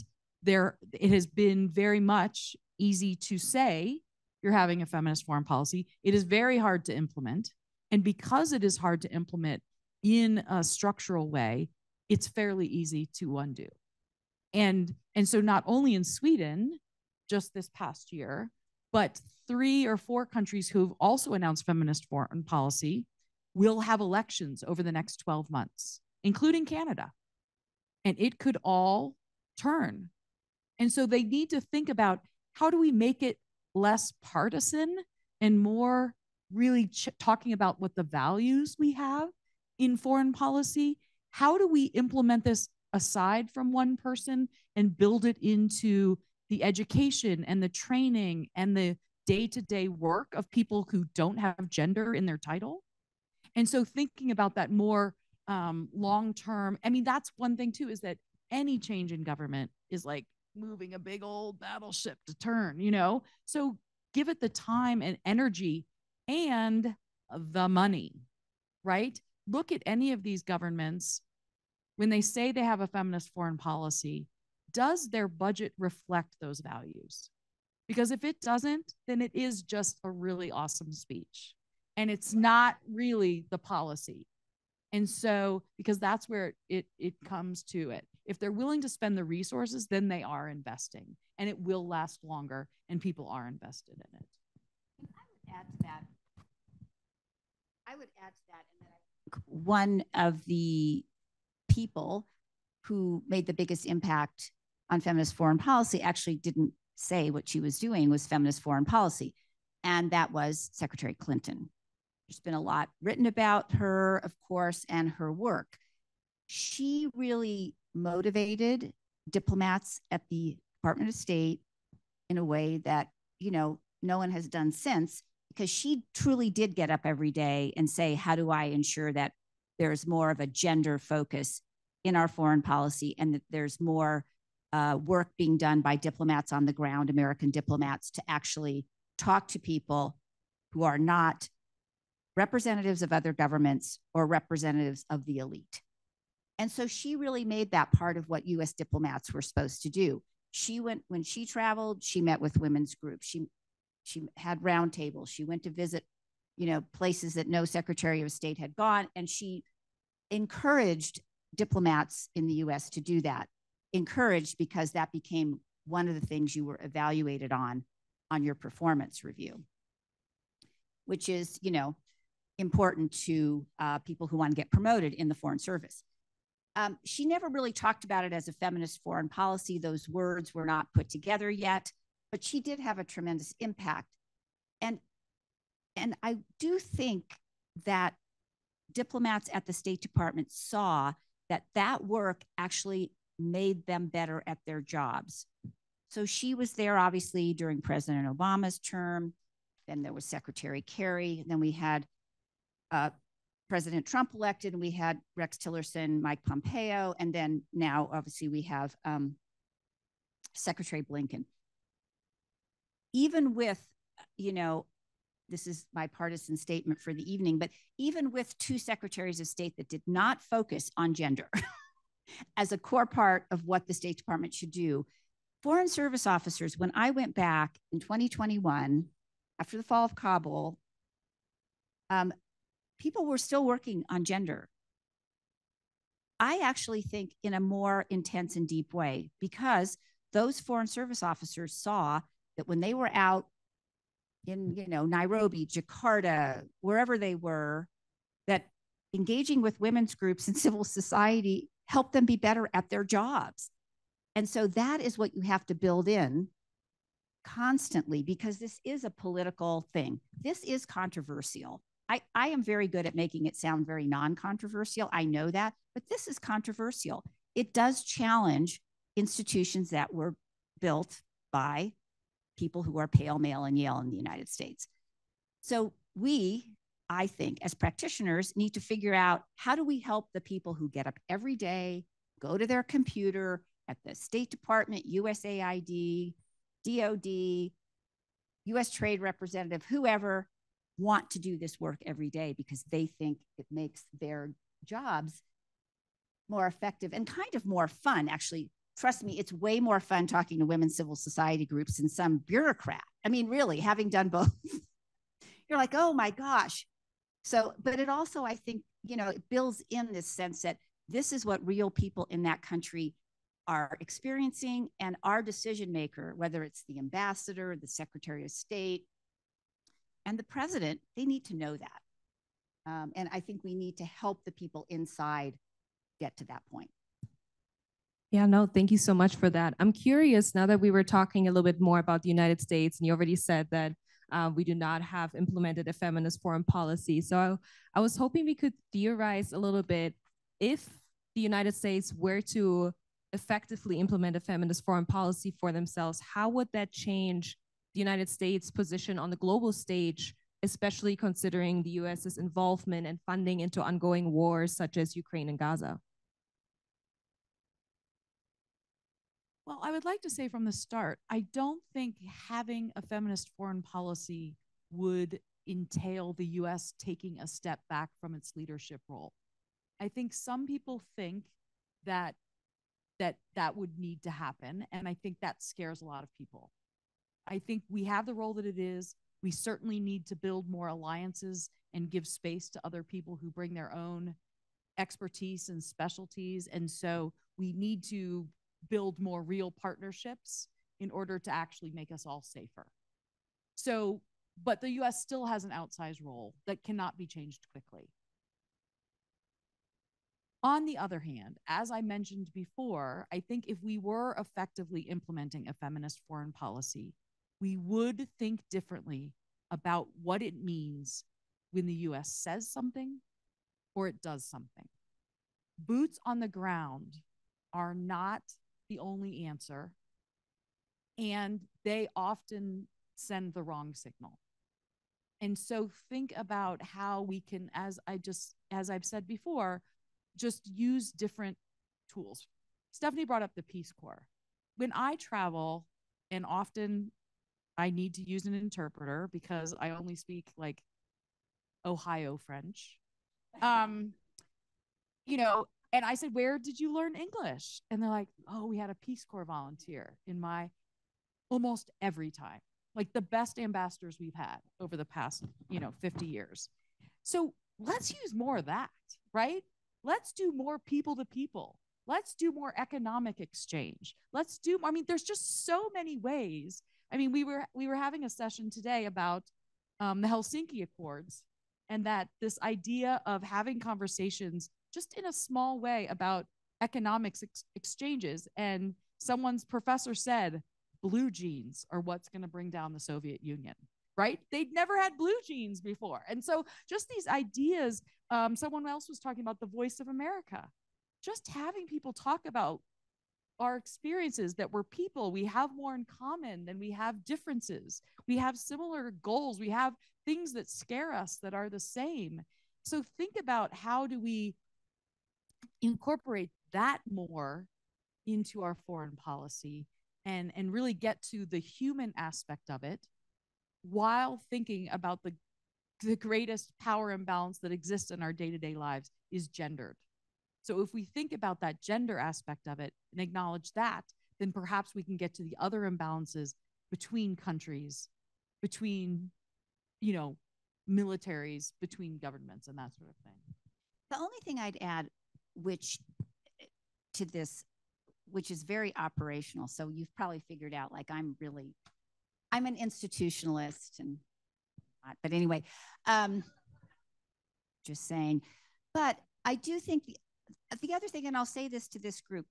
it has been very much easy to say you're having a feminist foreign policy. It is very hard to implement. And because it is hard to implement in a structural way, it's fairly easy to undo. And so not only in Sweden, just this past year, but 3 or 4 countries who've also announced feminist foreign policy will have elections over the next 12 months, including Canada. And it could all turn. And so they need to think about, how do we make it less partisan and more really talking about what the values we have in foreign policy? How do we implement this aside from one person and build it into the education and the training and the day-to-day work of people who don't have gender in their title? And so thinking about that more long-term, that's one thing too, is that any change in government is like moving a big old battleship to turn, So give it the time and energy and the money, right? Look at any of these governments. When they say they have a feminist foreign policy, does their budget reflect those values? Because if it doesn't, then it is just a really awesome speech. And it's not really the policy. And so, because that's where it comes to it. If they're willing to spend the resources, then they are investing, and it will last longer, and people are invested in it. I would add to that, and then I think one of the people who made the biggest impact on feminist foreign policy actually didn't say what she was doing was feminist foreign policy, and that was Secretary Clinton. There's been a lot written about her, of course, and her work. She really motivated diplomats at the Department of State in a way that, no one has done since, because she truly did get up every day and say, how do I ensure that there's more of a gender focus in our foreign policy, and that there's more work being done by diplomats on the ground, American diplomats, to actually talk to people who are not representatives of other governments or representatives of the elite. And so she really made that part of what US diplomats were supposed to do. When she traveled, she met with women's groups. She had roundtables. She went to visit, places that no Secretary of State had gone. And she encouraged diplomats in the US to do that. Encouraged because that became one of the things you were evaluated on your performance review, which is, important to people who want to get promoted in the Foreign Service. She never really talked about it as a feminist foreign policy. Those words were not put together yet, but she did have a tremendous impact. And I do think that diplomats at the State Department saw that that work actually made them better at their jobs. So she was there, obviously, during President Obama's term. Then there was Secretary Kerry. Then we had President Trump elected, and we had Rex Tillerson, Mike Pompeo, and then now, obviously, we have Secretary Blinken. Even with, you know, this is my partisan statement for the evening, but even with two secretaries of state that did not focus on gender as a core part of what the State Department should do, Foreign Service officers, when I went back in 2021, after the fall of Kabul, people were still working on gender. I actually think in a more intense and deep way, because those Foreign Service officers saw that when they were out in, you know, Nairobi, Jakarta, wherever they were, that engaging with women's groups and civil society helped them be better at their jobs. And so that is what you have to build in constantly, because this is a political thing. This is controversial. I am very good at making it sound very non-controversial. I know that, but this is controversial. It does challenge institutions that were built by people who are pale, male, and Yale in the United States. So we, I think, as practitioners, need to figure out, how do we help the people who get up every day, go to their computer at the State Department, USAID, DOD, US Trade Representative, whoever, want to do this work every day because they think it makes their jobs more effective and kind of more fun. Actually, trust me, it's way more fun talking to women's civil society groups than some bureaucrat. I mean, really, having done both, you're like, oh my gosh. So, but it also, I think, you know, it builds in this sense that this is what real people in that country are experiencing, and our decision maker, whether it's the ambassador, the Secretary of State, and the president, they need to know that. And I think we need to help the people inside get to that point. Yeah, no, thank you so much for that. I'm curious, now that we were talking a little bit more about the United States, and you already said that we do not have implemented a feminist foreign policy. So I was hoping we could theorize a little bit, if the United States were to effectively implement a feminist foreign policy for themselves, how would that change the United States' position on the global stage, especially considering the US's involvement and funding into ongoing wars such as Ukraine and Gaza? Well, I would like to say from the start, I don't think having a feminist foreign policy would entail the US taking a step back from its leadership role. I think some people think that that would need to happen, and I think that scares a lot of people. I think we have the role that it is. We certainly need to build more alliances and give space to other people who bring their own expertise and specialties. And so we need to build more real partnerships in order to actually make us all safer. So, but the US still has an outsized role that cannot be changed quickly. On the other hand, as I mentioned before, I think if we were effectively implementing a feminist foreign policy, we would think differently about what it means when the US says something or it does something. Boots on the ground are not the only answer, and they often send the wrong signal. And so think about how we can, as I've said before, just use different tools. Stephanie brought up the Peace Corps. When I travel, and often I need to use an interpreter because I only speak like Ohio French. You know, and I said, where did you learn English? And they're like, oh, we had a Peace Corps volunteer in my almost every time. Like the best ambassadors we've had over the past, 50 years. So let's use more of that, right? Let's do more people to people. Let's do more economic exchange. There's just so many ways. I mean, we were having a session today about the Helsinki Accords, and that this idea of having conversations just in a small way about economics exchanges, and someone's professor said blue jeans are what's going to bring down the Soviet Union, right? They'd never had blue jeans before. And so just these ideas, someone else was talking about the voice of America. Just having people talk about our experiences, that we're people, we have more in common than we have differences. We have similar goals. We have things that scare us that are the same. So think about, how do we incorporate that more into our foreign policy, and really get to the human aspect of it, while thinking about the greatest power imbalance that exists in our day-to-day lives is gendered. So if we think about that gender aspect of it and acknowledge that, then perhaps we can get to the other imbalances between countries, between, militaries, between governments, and that sort of thing. The only thing I'd add, to this, which is very operational. So you've probably figured out, like, I'm an institutionalist, and but anyway, just saying. But I do think the other thing, and I'll say this to this group,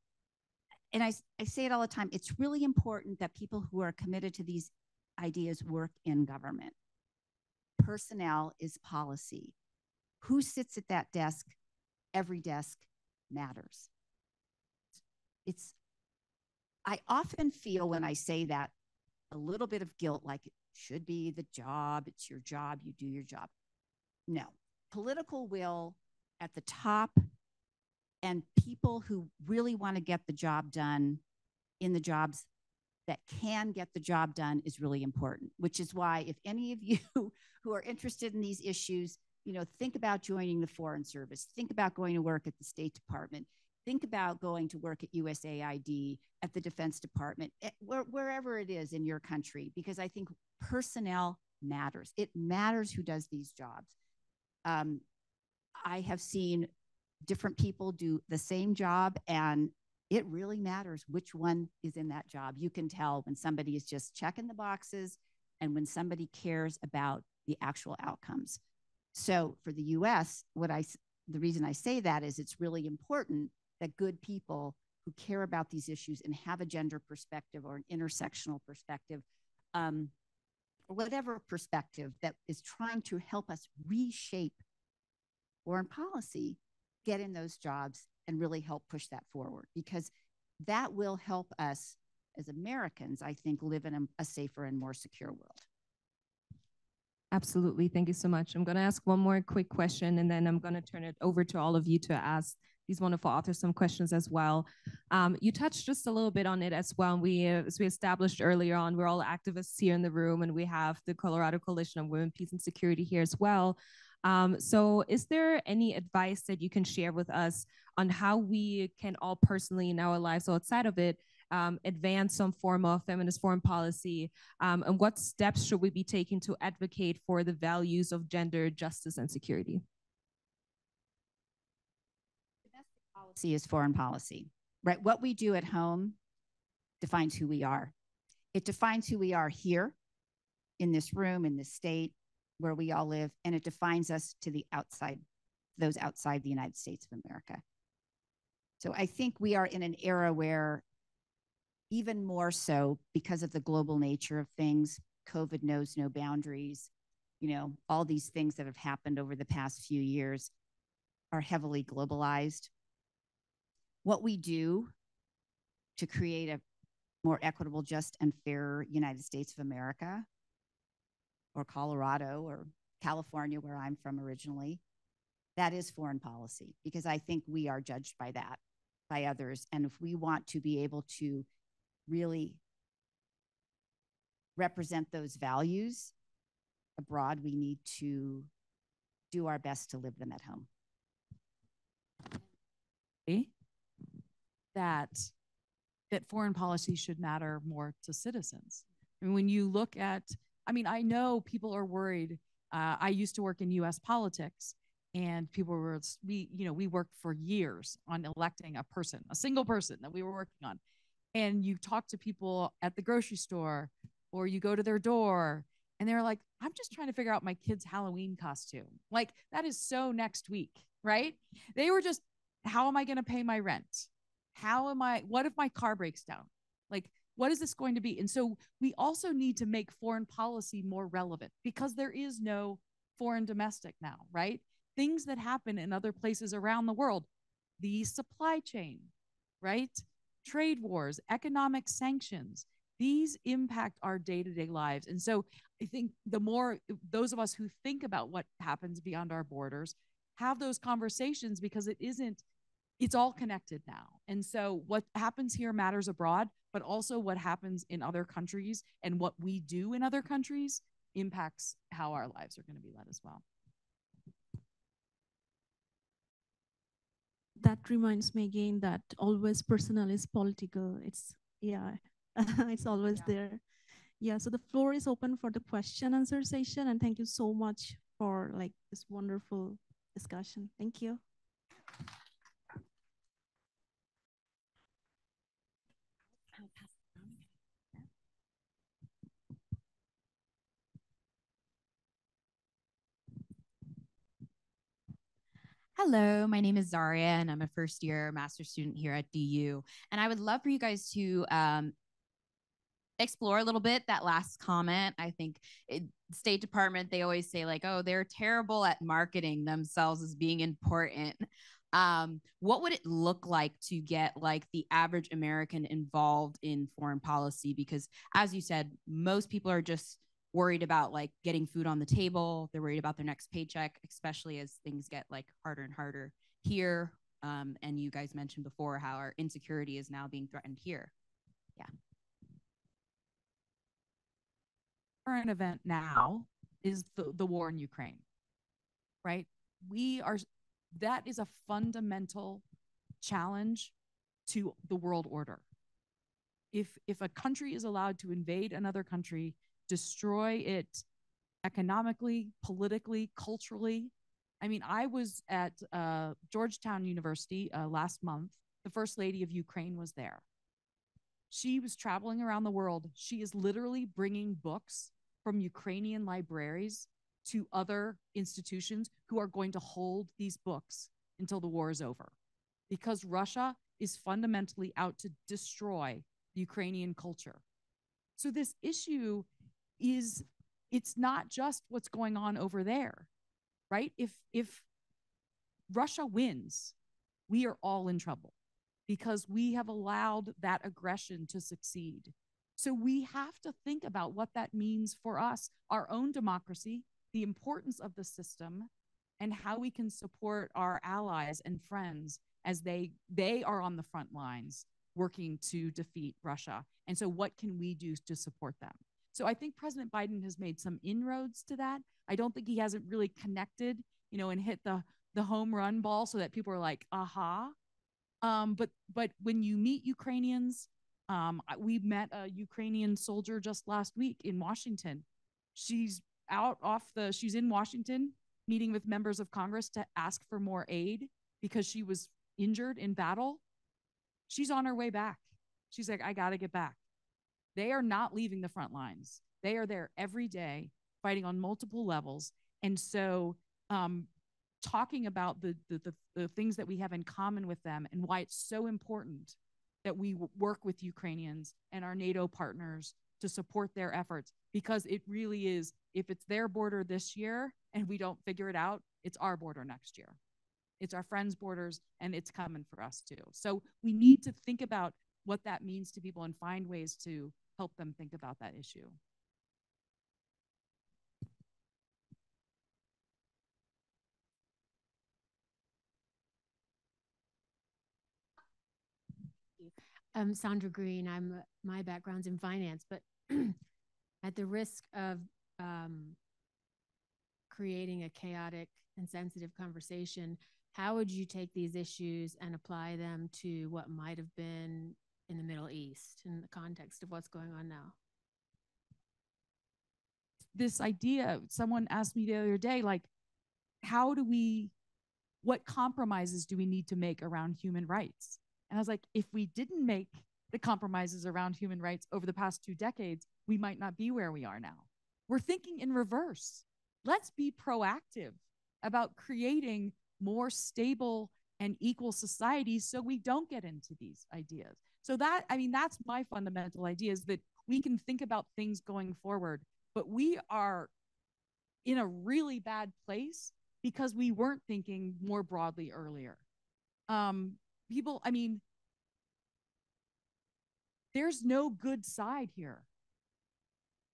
and I say it all the time, it's really important that people who are committed to these ideas work in government. Personnel is policy. Who sits at that desk? Every desk matters. I often feel when I say that a little bit of guilt, like it should be the job, it's your job, you do your job. No, political will at the top, and people who really want to get the job done in the jobs that can get the job done is really important, which is why if any of you who are interested in these issues, think about joining the Foreign Service, think about going to work at the State Department, think about going to work at USAID, at the Defense Department, wherever it is in your country, because I think personnel matters. It matters who does these jobs. I have seen different people do the same job, and it really matters which one is in that job. You can tell when somebody is just checking the boxes and when somebody cares about the actual outcomes. So for the US, the reason I say that is it's really important that good people who care about these issues and have a gender perspective or an intersectional perspective, or whatever perspective that is trying to help us reshape foreign policy, get in those jobs and really help push that forward, because that will help us as Americans, I think, live in a safer and more secure world. Absolutely. Thank you so much. I'm going to ask one more quick question, and then I'm going to turn it over to all of you to ask these wonderful authors some questions as well. You touched just a little bit on it as well. As we established earlier on, we're all activists here in the room, and we have the Colorado Coalition of Women, Peace, and Security here as well. So is there any advice that you can share with us on how we can all personally in our lives outside of it advance some form of feminist foreign policy, and what steps should we be taking to advocate for the values of gender, justice, and security? Domestic policy is foreign policy, right? What we do at home defines who we are. It defines who we are here in this room, in this state where we all live, and it defines us to the outside, those outside the United States of America. So I think we are in an era where, even more so because of the global nature of things, COVID knows no boundaries, all these things that have happened over the past few years are heavily globalized. What we do to create a more equitable, just, and fair United States of America, or Colorado or California, where I'm from originally, that is foreign policy, because I think we are judged by that, by others. And if we want to be able to really represent those values abroad, we need to do our best to live them at home. That foreign policy should matter more to citizens. I mean, when you look at, I know people are worried. I used to work in US politics, and people were, we worked for years on electing a single person that we were working on. And you talk to people at the grocery store, or you go to their door, and they're like, I'm just trying to figure out my kid's Halloween costume. Like, that is so next week, right? They were just, how am I going to pay my rent? what if my car breaks down? Like, what is this going to be? And so we also need to make foreign policy more relevant, because there is no foreign domestic now, right? Things that happen in other places around the world, the supply chain, right? Trade wars, economic sanctions, these impact our day-to-day lives. And so I think the more those of us who think about what happens beyond our borders have those conversations, because it's all connected now. And so what happens here matters abroad, but also what happens in other countries and what we do in other countries impacts how our lives are going to be led as well. That reminds me again that always personal is political. It's, yeah, it's always there. Yeah, so the floor is open for the question answer session, and thank you so much for like this wonderful discussion. Thank you. Hello, my name is Zaria, and I'm a first year master's student here at DU. And I would love for you guys to explore a little bit that last comment. I think State Department, they always say like, oh, they're terrible at marketing themselves as being important. What would it look like to get like the average American involved in foreign policy? Because as you said, most people are just worried about like getting food on the table. They're worried about their next paycheck, especially as things get like harder and harder here. And you guys mentioned before how our insecurity is now being threatened here. Yeah. Current event now is the war in Ukraine, right? That is a fundamental challenge to the world order. If a country is allowed to invade another country, destroy it economically, politically, culturally. I mean, I was at Georgetown University last month. The First Lady of Ukraine was there. She was traveling around the world. She is literally bringing books from Ukrainian libraries to other institutions who are going to hold these books until the war is over, because Russia is fundamentally out to destroy the Ukrainian culture. So this issue it's not just what's going on over there, right? If Russia wins, we are all in trouble because we have allowed that aggression to succeed. So we have to think about what that means for us, our own democracy, the importance of the system, and how we can support our allies and friends as they are on the front lines working to defeat Russia. And so what can we do to support them? So I think President Biden has made some inroads to that. I don't think he hasn't really connected, and hit the home run ball so that people are like, aha. But when you meet Ukrainians, we met a Ukrainian soldier just last week in Washington. She's in Washington meeting with members of Congress to ask for more aid because she was injured in battle. She's on her way back. She's like, I got to get back. They are not leaving the front lines. They are there every day fighting on multiple levels. And so talking about the things that we have in common with them and why it's so important that we work with Ukrainians and our NATO partners to support their efforts, because it really is, if it's their border this year and we don't figure it out, it's our border next year. It's our friends' borders, and it's coming for us too. So we need to think about what that means to people and find ways to help them think about that issue. Sandra Green. My background's in finance, but at the risk of creating a chaotic and sensitive conversation, how would you take these issues and apply them to what might have been in the Middle East in the context of what's going on now? This idea, someone asked me the other day, like, what compromises do we need to make around human rights? And I was like, if we didn't make the compromises around human rights over the past 2 decades, we might not be where we are now. We're thinking in reverse. Let's be proactive about creating more stable and equal societies so we don't get into these ideas. So that, I mean, that's my fundamental idea, is that we can think about things going forward, but we are in a really bad place because we weren't thinking more broadly earlier. People, I mean, there's no good side here.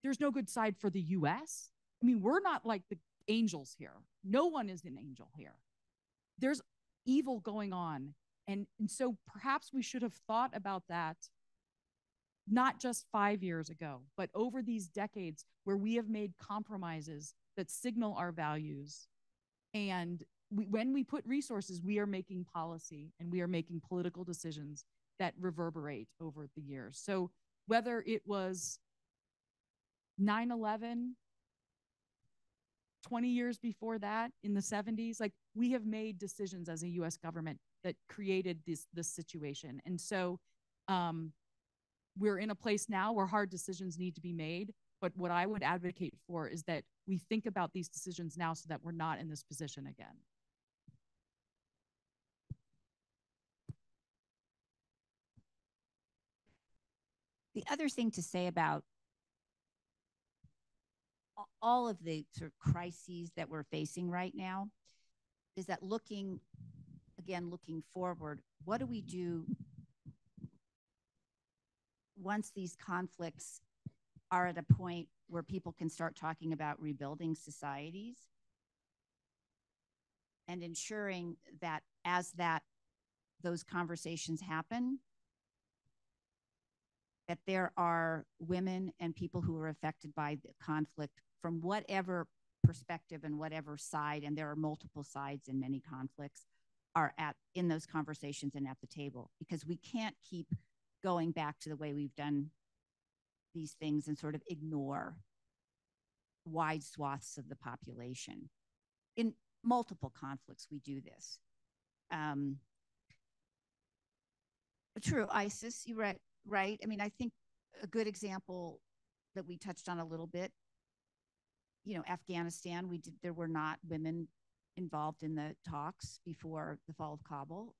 There's no good side for the US. I mean, we're not like the angels here. No one is an angel here. There's evil going on. And so perhaps we should have thought about that not just 5 years ago, but over these decades where we have made compromises that signal our values. And when we put resources, we are making policy and we are making political decisions that reverberate over the years. So whether it was 9/11, 20 years before that, in the 70s, like, we have made decisions as a US government that created this situation. And so we're in a place now where hard decisions need to be made. But what I would advocate for is that we think about these decisions now so that we're not in this position again. The other thing to say about all of the sort of crises that we're facing right now is that looking forward, what do we do once these conflicts are at a point where people can start talking about rebuilding societies and ensuring that as those conversations happen, that there are women and people who are affected by the conflict from whatever perspective and whatever side, and there are multiple sides in many conflicts, are in those conversations and at the table, because we can't keep going back to the way we've done these things and sort of ignore wide swaths of the population. In multiple conflicts, we do this. True, ISIS, you're right. I mean, I think a good example that we touched on a little bit, Afghanistan, there were not women involved in the talks before the fall of Kabul.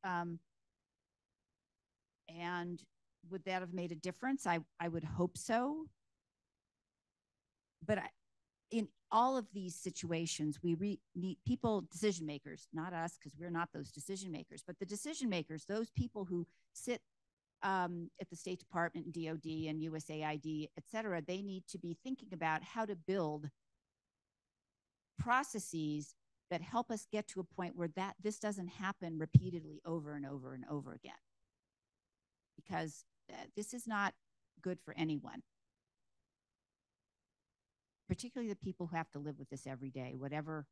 And would that have made a difference? I would hope so. But in all of these situations, we need people, decision makers, not us, because we're not those decision makers, but the decision makers, those people who sit at the State Department and DOD and USAID, et cetera, they need to be thinking about how to build processes that help us get to a point where this doesn't happen repeatedly over and over and over again. Because this is not good for anyone, particularly the people who have to live with this every day, whatever,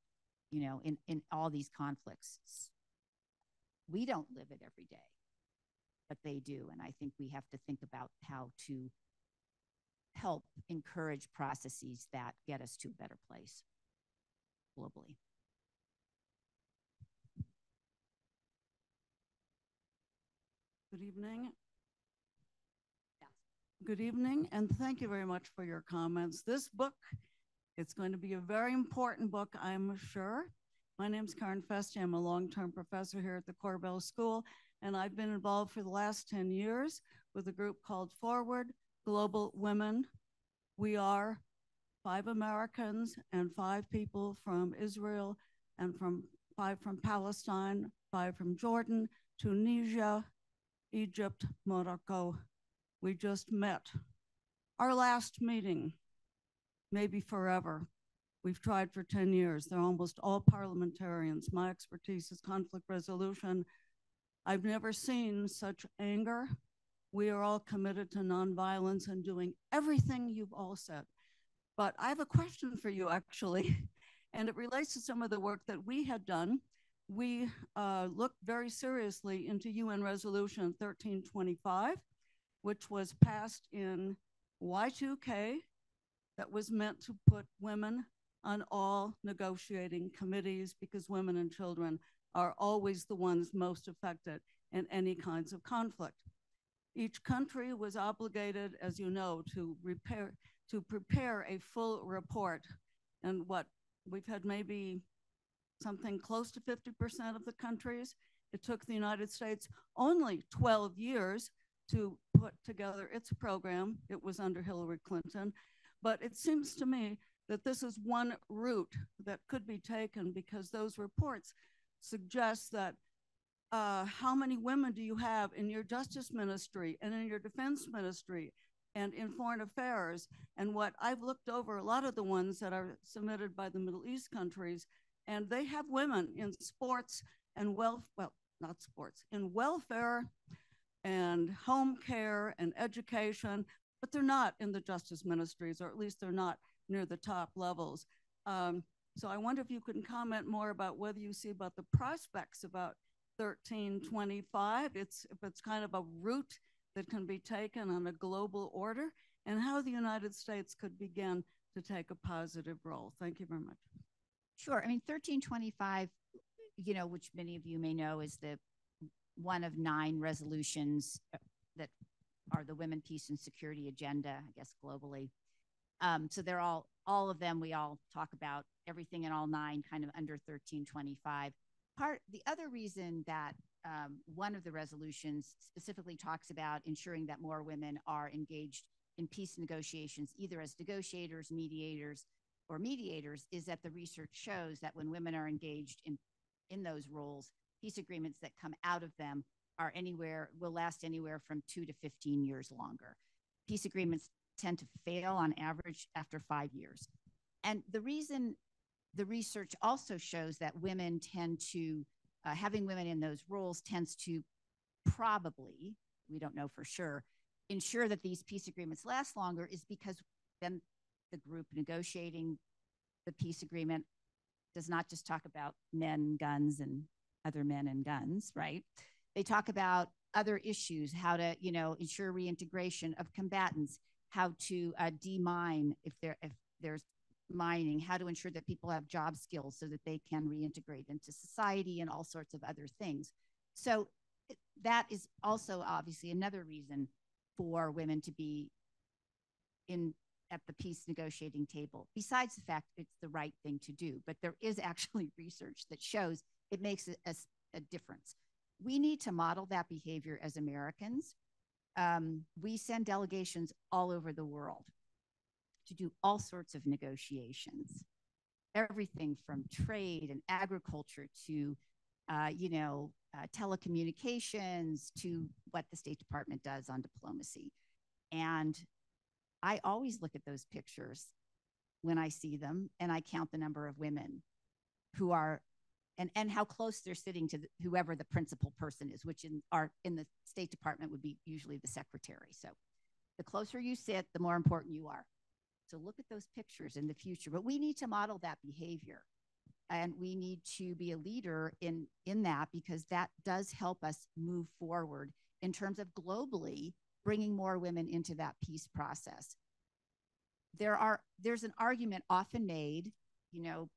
in all these conflicts. We don't live it every day, but they do. And I think we have to think about how to help encourage processes that get us to a better place globally. Good evening. Good evening, and thank you very much for your comments. This book, it's going to be a very important book, I'm sure. My name is Karen Feste. I'm a long-term professor here at the Korbel School, and I've been involved for the last 10 years with a group called Forward Global Women. We are 5 Americans and 5 people from Israel, and 5 from Palestine, 5 from Jordan, Tunisia, Egypt, Morocco. We just met. Our last meeting, maybe forever. We've tried for 10 years. They're almost all parliamentarians. My expertise is conflict resolution. I've never seen such anger. We are all committed to nonviolence and doing everything you've all said. But I have a question for you, actually, and it relates to some of the work that we had done. We looked very seriously into UN Resolution 1325, which was passed in Y2K, that was meant to put women on all negotiating committees, because women and children are always the ones most affected in any kinds of conflict. Each country was obligated, as you know, to prepare a full report. And we've had maybe something close to 50% of the countries It took the United States only 12 years to put together its program. It was under Hillary Clinton. But it seems to me that this is one route that could be taken, because those reports suggest that how many women do you have in your justice ministry and in your defense ministry and in foreign affairs? And what I've looked over, a lot of the ones that are submitted by the Middle East countries, and they have women in sports and not sports, in welfare and home care and education, but they're not in the justice ministries, or at least they're not near the top levels. So I wonder if you can comment more about whether you see about the prospects about 1325, if it's kind of a route that can be taken on a global order, and how the United States could begin to take a positive role. Thank you very much. Sure. I mean, 1325, you know, which many of you may know is the one of 9 resolutions that are the Women, Peace, and Security agenda, I guess, globally. So they're all of them, we all talk about everything in all 9 kind of under 1325. The other reason that one of the resolutions specifically talks about ensuring that more women are engaged in peace negotiations, either as negotiators, mediators, or mediators, is that the research shows that when women are engaged in those roles, peace agreements that come out of them will last anywhere from 2 to 15 years longer. Peace agreements tend to fail on average after 5 years. And the reason the research also shows that women tend to, having women in those roles tends to probably, we don't know for sure, ensure that these peace agreements last longer, is because then the group negotiating the peace agreement does not just talk about men, guns, and other men and guns, right? They talk about other issues, how to, you know, ensure reintegration of combatants, how to demine if there's mining, how to ensure that people have job skills so that they can reintegrate into society, and all sorts of other things. So that is also obviously another reason for women to be at the peace negotiating table, besides the fact it's the right thing to do. But there is actually research that shows it makes a difference. We need to model that behavior as Americans. We send delegations all over the world to do all sorts of negotiations, everything from trade and agriculture to, telecommunications, to what the State Department does on diplomacy. And I always look at those pictures when I see them, and I count the number of women who are, and how close they're sitting to whoever the principal person is, which in the State Department would be usually the secretary. So the closer you sit, the more important you are. So look at those pictures in the future. But we need to model that behavior, and we need to be a leader in that, because that does help us move forward in terms of globally bringing more women into that peace process. There's an argument often made, you know,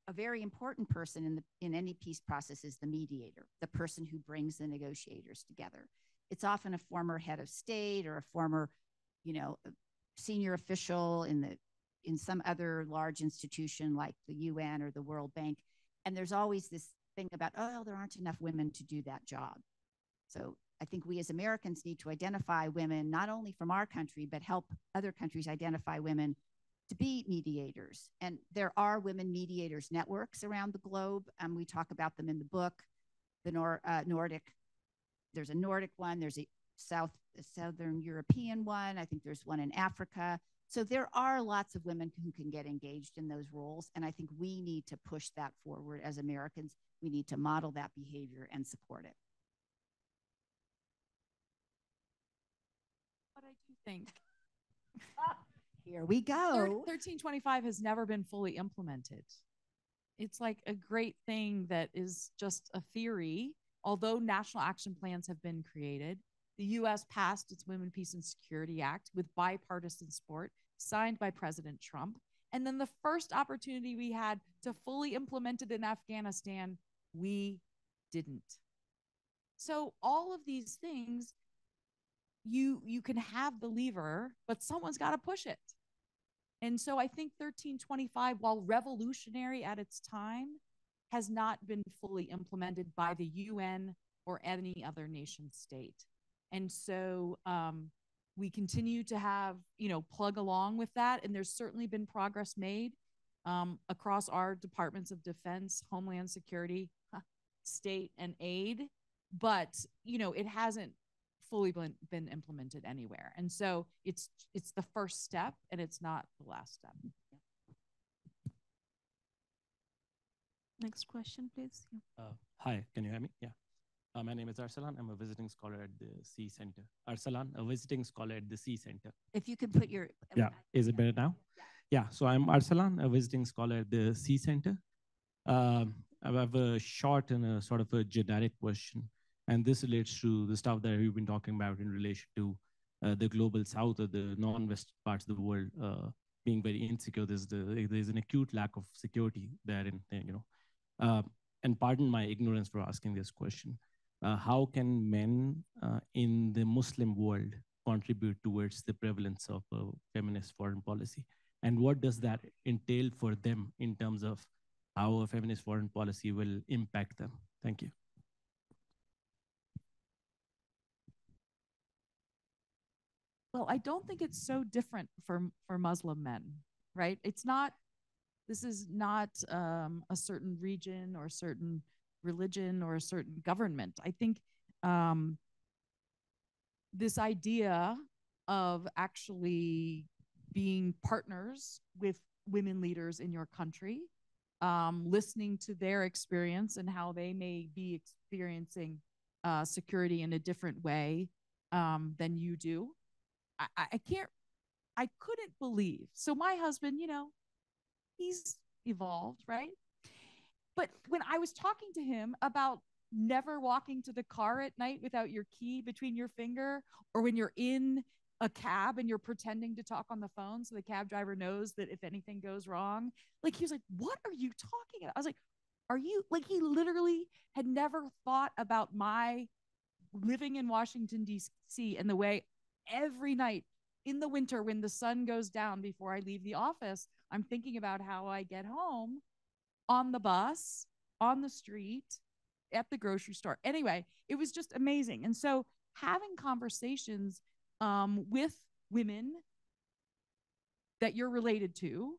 a very important person in any peace process is the mediator, the person who brings the negotiators together. It's often a former head of state or a former, you know, senior official in some other large institution like the UN or the World Bank. And there's always this thing about, oh, there aren't enough women to do that job. So I think we as Americans need to identify women, not only from our country, but help other countries identify women to be mediators. And there are women mediators networks around the globe. We talk about them in the book. The Nordic, there's a Nordic one, there's a Southern European one. I think there's one in Africa. So there are lots of women who can get engaged in those roles. And I think we need to push that forward as Americans. We need to model that behavior and support it. But I do think here we go. 1325 has never been fully implemented. It's like a great thing that is just a theory. Although national action plans have been created, the U.S. passed its Women, Peace, and Security Act with bipartisan support, signed by President Trump. And then the first opportunity we had to fully implement it in Afghanistan, we didn't. So all of these things, you can have the lever, but someone's got to push it. And so I think 1325, while revolutionary at its time, has not been fully implemented by the UN or any other nation state. And so we continue to have, plug along with that. And there's certainly been progress made across our departments of defense, homeland security, state, and aid. But, it hasn't fully been implemented anywhere. And so it's the first step, and it's not the last step. Next question, please. Hi, can you hear me? Yeah. My name is Arsalan. I'm a visiting scholar at the C Center. Arsalan, a visiting scholar at the C Center. If you could put your... Yeah, is it better now? Yeah, so I'm Arsalan, a visiting scholar at the C Center. I have a short and a sort of a generic question. And this relates to the stuff that we've been talking about in relation to the global south or the non-West parts of the world being very insecure. There's an acute lack of security there, and pardon my ignorance for asking this question. How can men in the Muslim world contribute towards the prevalence of feminist foreign policy? And what does that entail for them in terms of how a feminist foreign policy will impact them? Thank you. Well, I don't think it's so different for Muslim men, right? This is not a certain region or a certain religion or a certain government. I think this idea of actually being partners with women leaders in your country, listening to their experience and how they may be experiencing security in a different way than you do. I couldn't believe. So my husband, he's evolved, right? But when I was talking to him about never walking to the car at night without your key between your finger, or when you're in a cab and you're pretending to talk on the phone so the cab driver knows that if anything goes wrong, like he was like, what are you talking about? I was like, are you, like, he literally had never thought about my living in Washington, D.C. and the way every night in the winter when the sun goes down before I leave the office, I'm thinking about how I get home on the bus, on the street, at the grocery store. Anyway, it was just amazing. And so having conversations with women that you're related to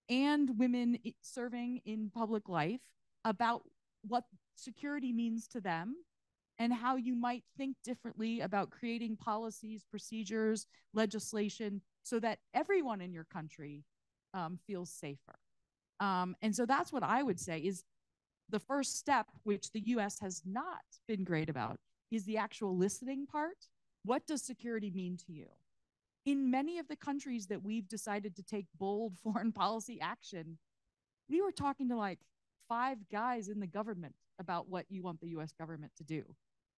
and women serving in public life about what security means to them and how you might think differently about creating policies, procedures, legislation so that everyone in your country feels safer. And so that's what I would say is the first step, which the US has not been great about, is the actual listening part. What does security mean to you? In many of the countries that we've decided to take bold foreign policy action, we were talking to like 5 guys in the government about what you want the US government to do.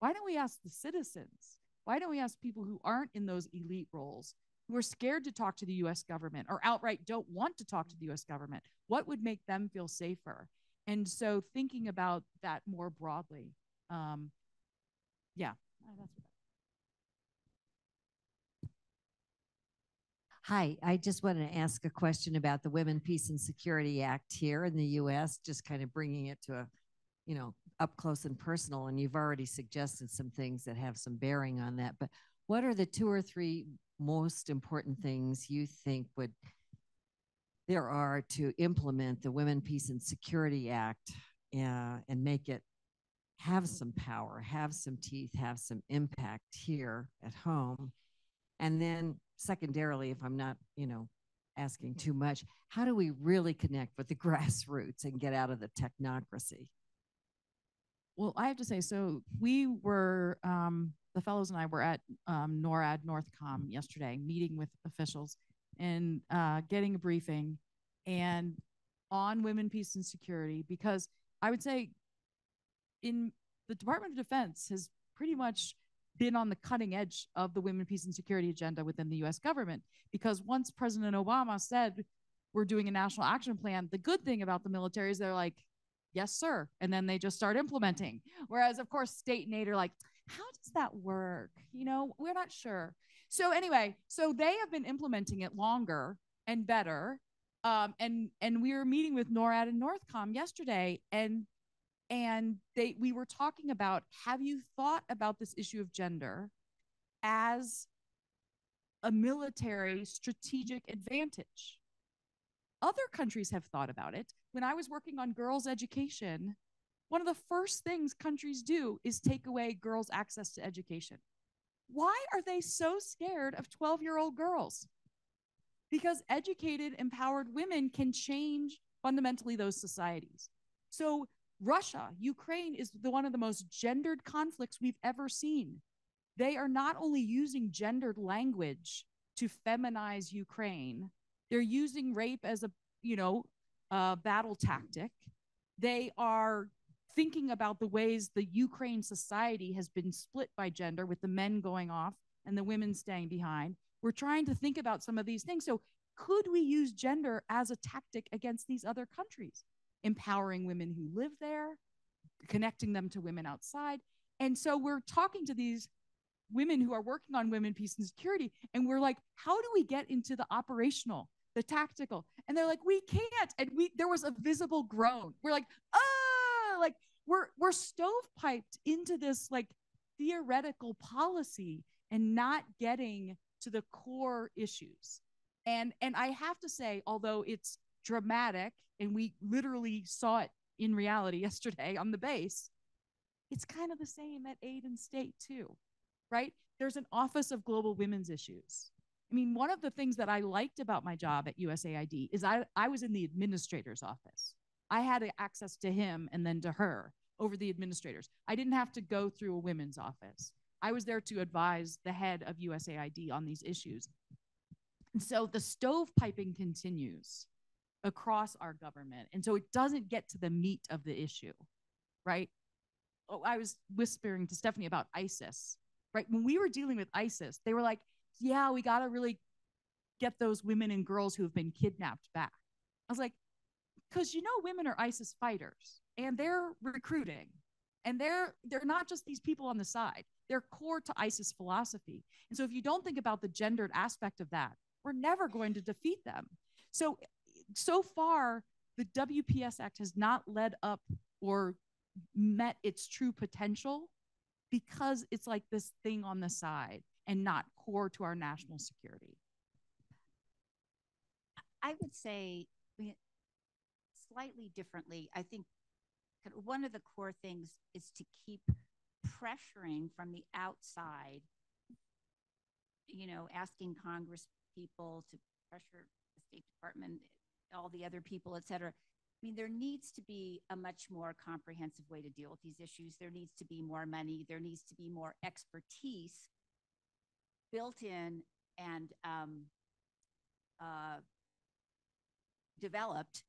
Why don't we ask the citizens? Why don't we ask people who aren't in those elite roles, who are scared to talk to the US government or outright don't want to talk to the US government? What would make them feel safer? And so thinking about that more broadly, yeah, that's what. Hi, I just wanted to ask a question about the Women, Peace, and Security Act here in the U.S., just kind of bringing it to a, up close and personal. And you've already suggested some things that have some bearing on that. But what are the 2 or 3 most important things you think there are to implement the Women, Peace, and Security Act and make it have some power, have some teeth, have some impact here at home? And then secondarily, if I'm not, asking too much, how do we really connect with the grassroots and get out of the technocracy? Well, I have to say, so we were, the fellows and I were at NORAD Northcom yesterday, meeting with officials and getting a briefing and on women, peace, and security, because I would say in the Department of Defense has pretty much been on the cutting edge of the women, peace, and security agenda within the US government. Because once President Obama said, we're doing a national action plan, the good thing about the military is they're like, yes, sir. And then they just start implementing. Whereas, of course, state and aid are like, how does that work? We're not sure. So anyway, so they have been implementing it longer and better. And we were meeting with NORAD and Northcom yesterday, and And we were talking about, have you thought about this issue of gender as a military strategic advantage? Other countries have thought about it. When I was working on girls' education, one of the first things countries do is take away girls' access to education. Why are they so scared of 12-year-old girls? Because educated, empowered women can change fundamentally those societies. So Russia, Ukraine is one of the most gendered conflicts we've ever seen. They are not only using gendered language to feminize Ukraine, they're using rape as a battle tactic. They are thinking about the ways the Ukraine society has been split by gender, with the men going off and the women staying behind. We're trying to think about some of these things. So could we use gender as a tactic against these other countries? Empowering women who live there, connecting them to women outside. And so we're talking to these women who are working on women, peace, and security, and we're like, how do we get into the operational, the tactical? And they're like, we can't. And there was a visible groan. We're like, like we're stovepiped into this like theoretical policy and not getting to the core issues. And I have to say, although it's dramatic and we literally saw it in reality yesterday on the base, it's kind of the same at aid and state too, right? There's an Office of Global Women's Issues. I mean, one of the things that I liked about my job at USAID is I was in the administrator's office. I had access to him and then to her over the administrators. I didn't have to go through a women's office. I was there to advise the head of USAID on these issues. And so the stovepiping continues across our government. And so it doesn't get to the meat of the issue, right? Oh, I was whispering to Stephanie about ISIS, right? When we were dealing with ISIS, they were like, yeah, we got to really get those women and girls who have been kidnapped back. I was like, because women are ISIS fighters and they're recruiting, and they're not just these people on the side. They're core to ISIS philosophy. And so if you don't think about the gendered aspect of that, we're never going to defeat them. So far, the WPS Act has not led up or met its true potential because it's like this thing on the side and not core to our national security. I would say slightly differently. I think one of the core things is to keep pressuring from the outside, asking Congress people to pressure the State Department, all the other people, et cetera. I mean, there needs to be a much more comprehensive way to deal with these issues. There needs to be more money. There needs to be more expertise built in and developed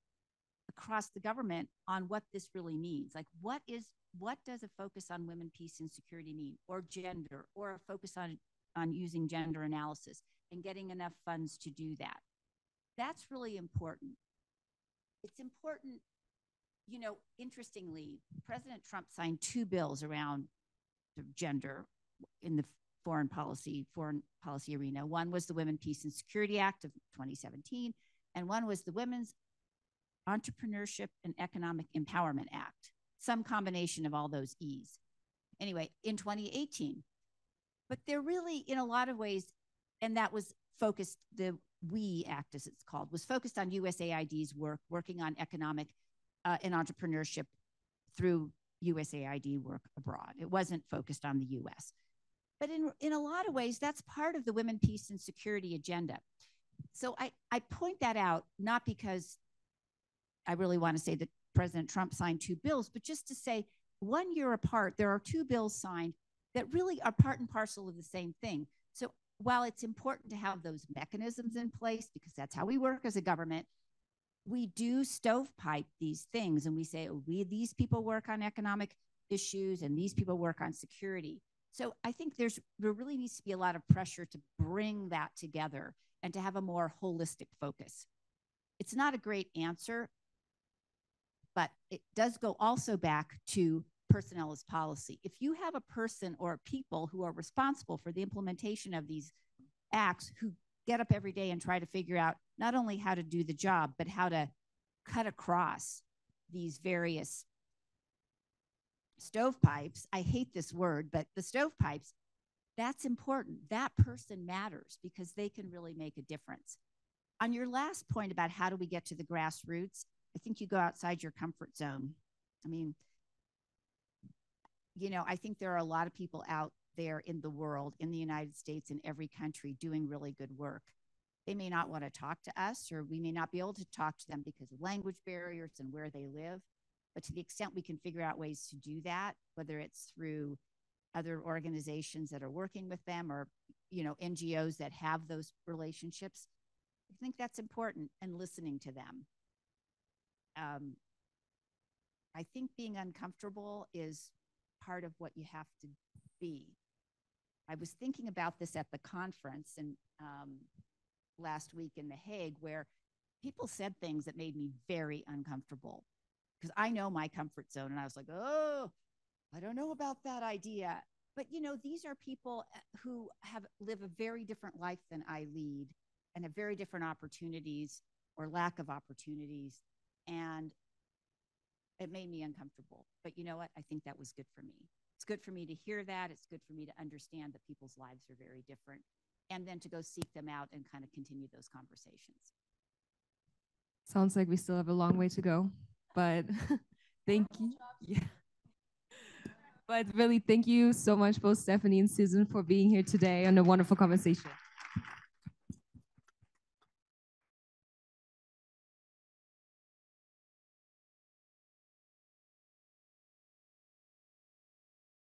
across the government on what this really means. Like, what does a focus on women, peace, and security mean, or gender, or a focus on using gender analysis and getting enough funds to do that? That's really important. It's important, interestingly, President Trump signed 2 bills around gender in the foreign policy arena. One was the Women, Peace, and Security Act of 2017, and one was the Women's Entrepreneurship and Economic Empowerment Act, some combination of all those E's. Anyway, in 2018. But they're really, in a lot of ways, and that was focused, the WE Act, as it's called, was focused on USAID's working on economic and entrepreneurship through USAID work abroad. It wasn't focused on the US. But in a lot of ways, that's part of the Women, Peace, and Security agenda. So I point that out, not because I really want to say that President Trump signed 2 bills, but just to say 1 year apart, there are 2 bills signed that really are part and parcel of the same thing. So while it's important to have those mechanisms in place, because that's how we work as a government, we do stovepipe these things and we say, these people work on economic issues and these people work on security. So I think there really needs to be a lot of pressure to bring that together and to have a more holistic focus. It's not a great answer, but it does go also back to personnel as policy. If you have a person or people who are responsible for the implementation of these acts, who get up every day and try to figure out not only how to do the job, but how to cut across these various stovepipes, I hate this word, but the stovepipes, that's important. That person matters because they can really make a difference. On your last point about how do we get to the grassroots, I think you go outside your comfort zone. I mean, you know, I think there are a lot of people out there in the world, in the United States, in every country doing really good work. They may not want to talk to us, or we may not be able to talk to them because of language barriers and where they live. But to the extent we can figure out ways to do that, whether it's through other organizations that are working with them or, you know, NGOs that have those relationships, I think that's important, and listening to them. I think being uncomfortable is part of what you have to be. I was thinking about this at the conference and last week in The Hague, where people said things that made me very uncomfortable because I know my comfort zone, and I was like, oh, I don't know about that idea. But, you know, these are people who live a very different life than I lead and have very different opportunities or lack of opportunities. And it made me uncomfortable. But you know what? I think that was good for me. It's good for me to hear that. It's good for me to understand that people's lives are very different, and then to go seek them out and kind of continue those conversations. Sounds like we still have a long way to go, but thank you. Yeah. But really, thank you so much, both Stephanie and Susan, for being here today and a wonderful conversation.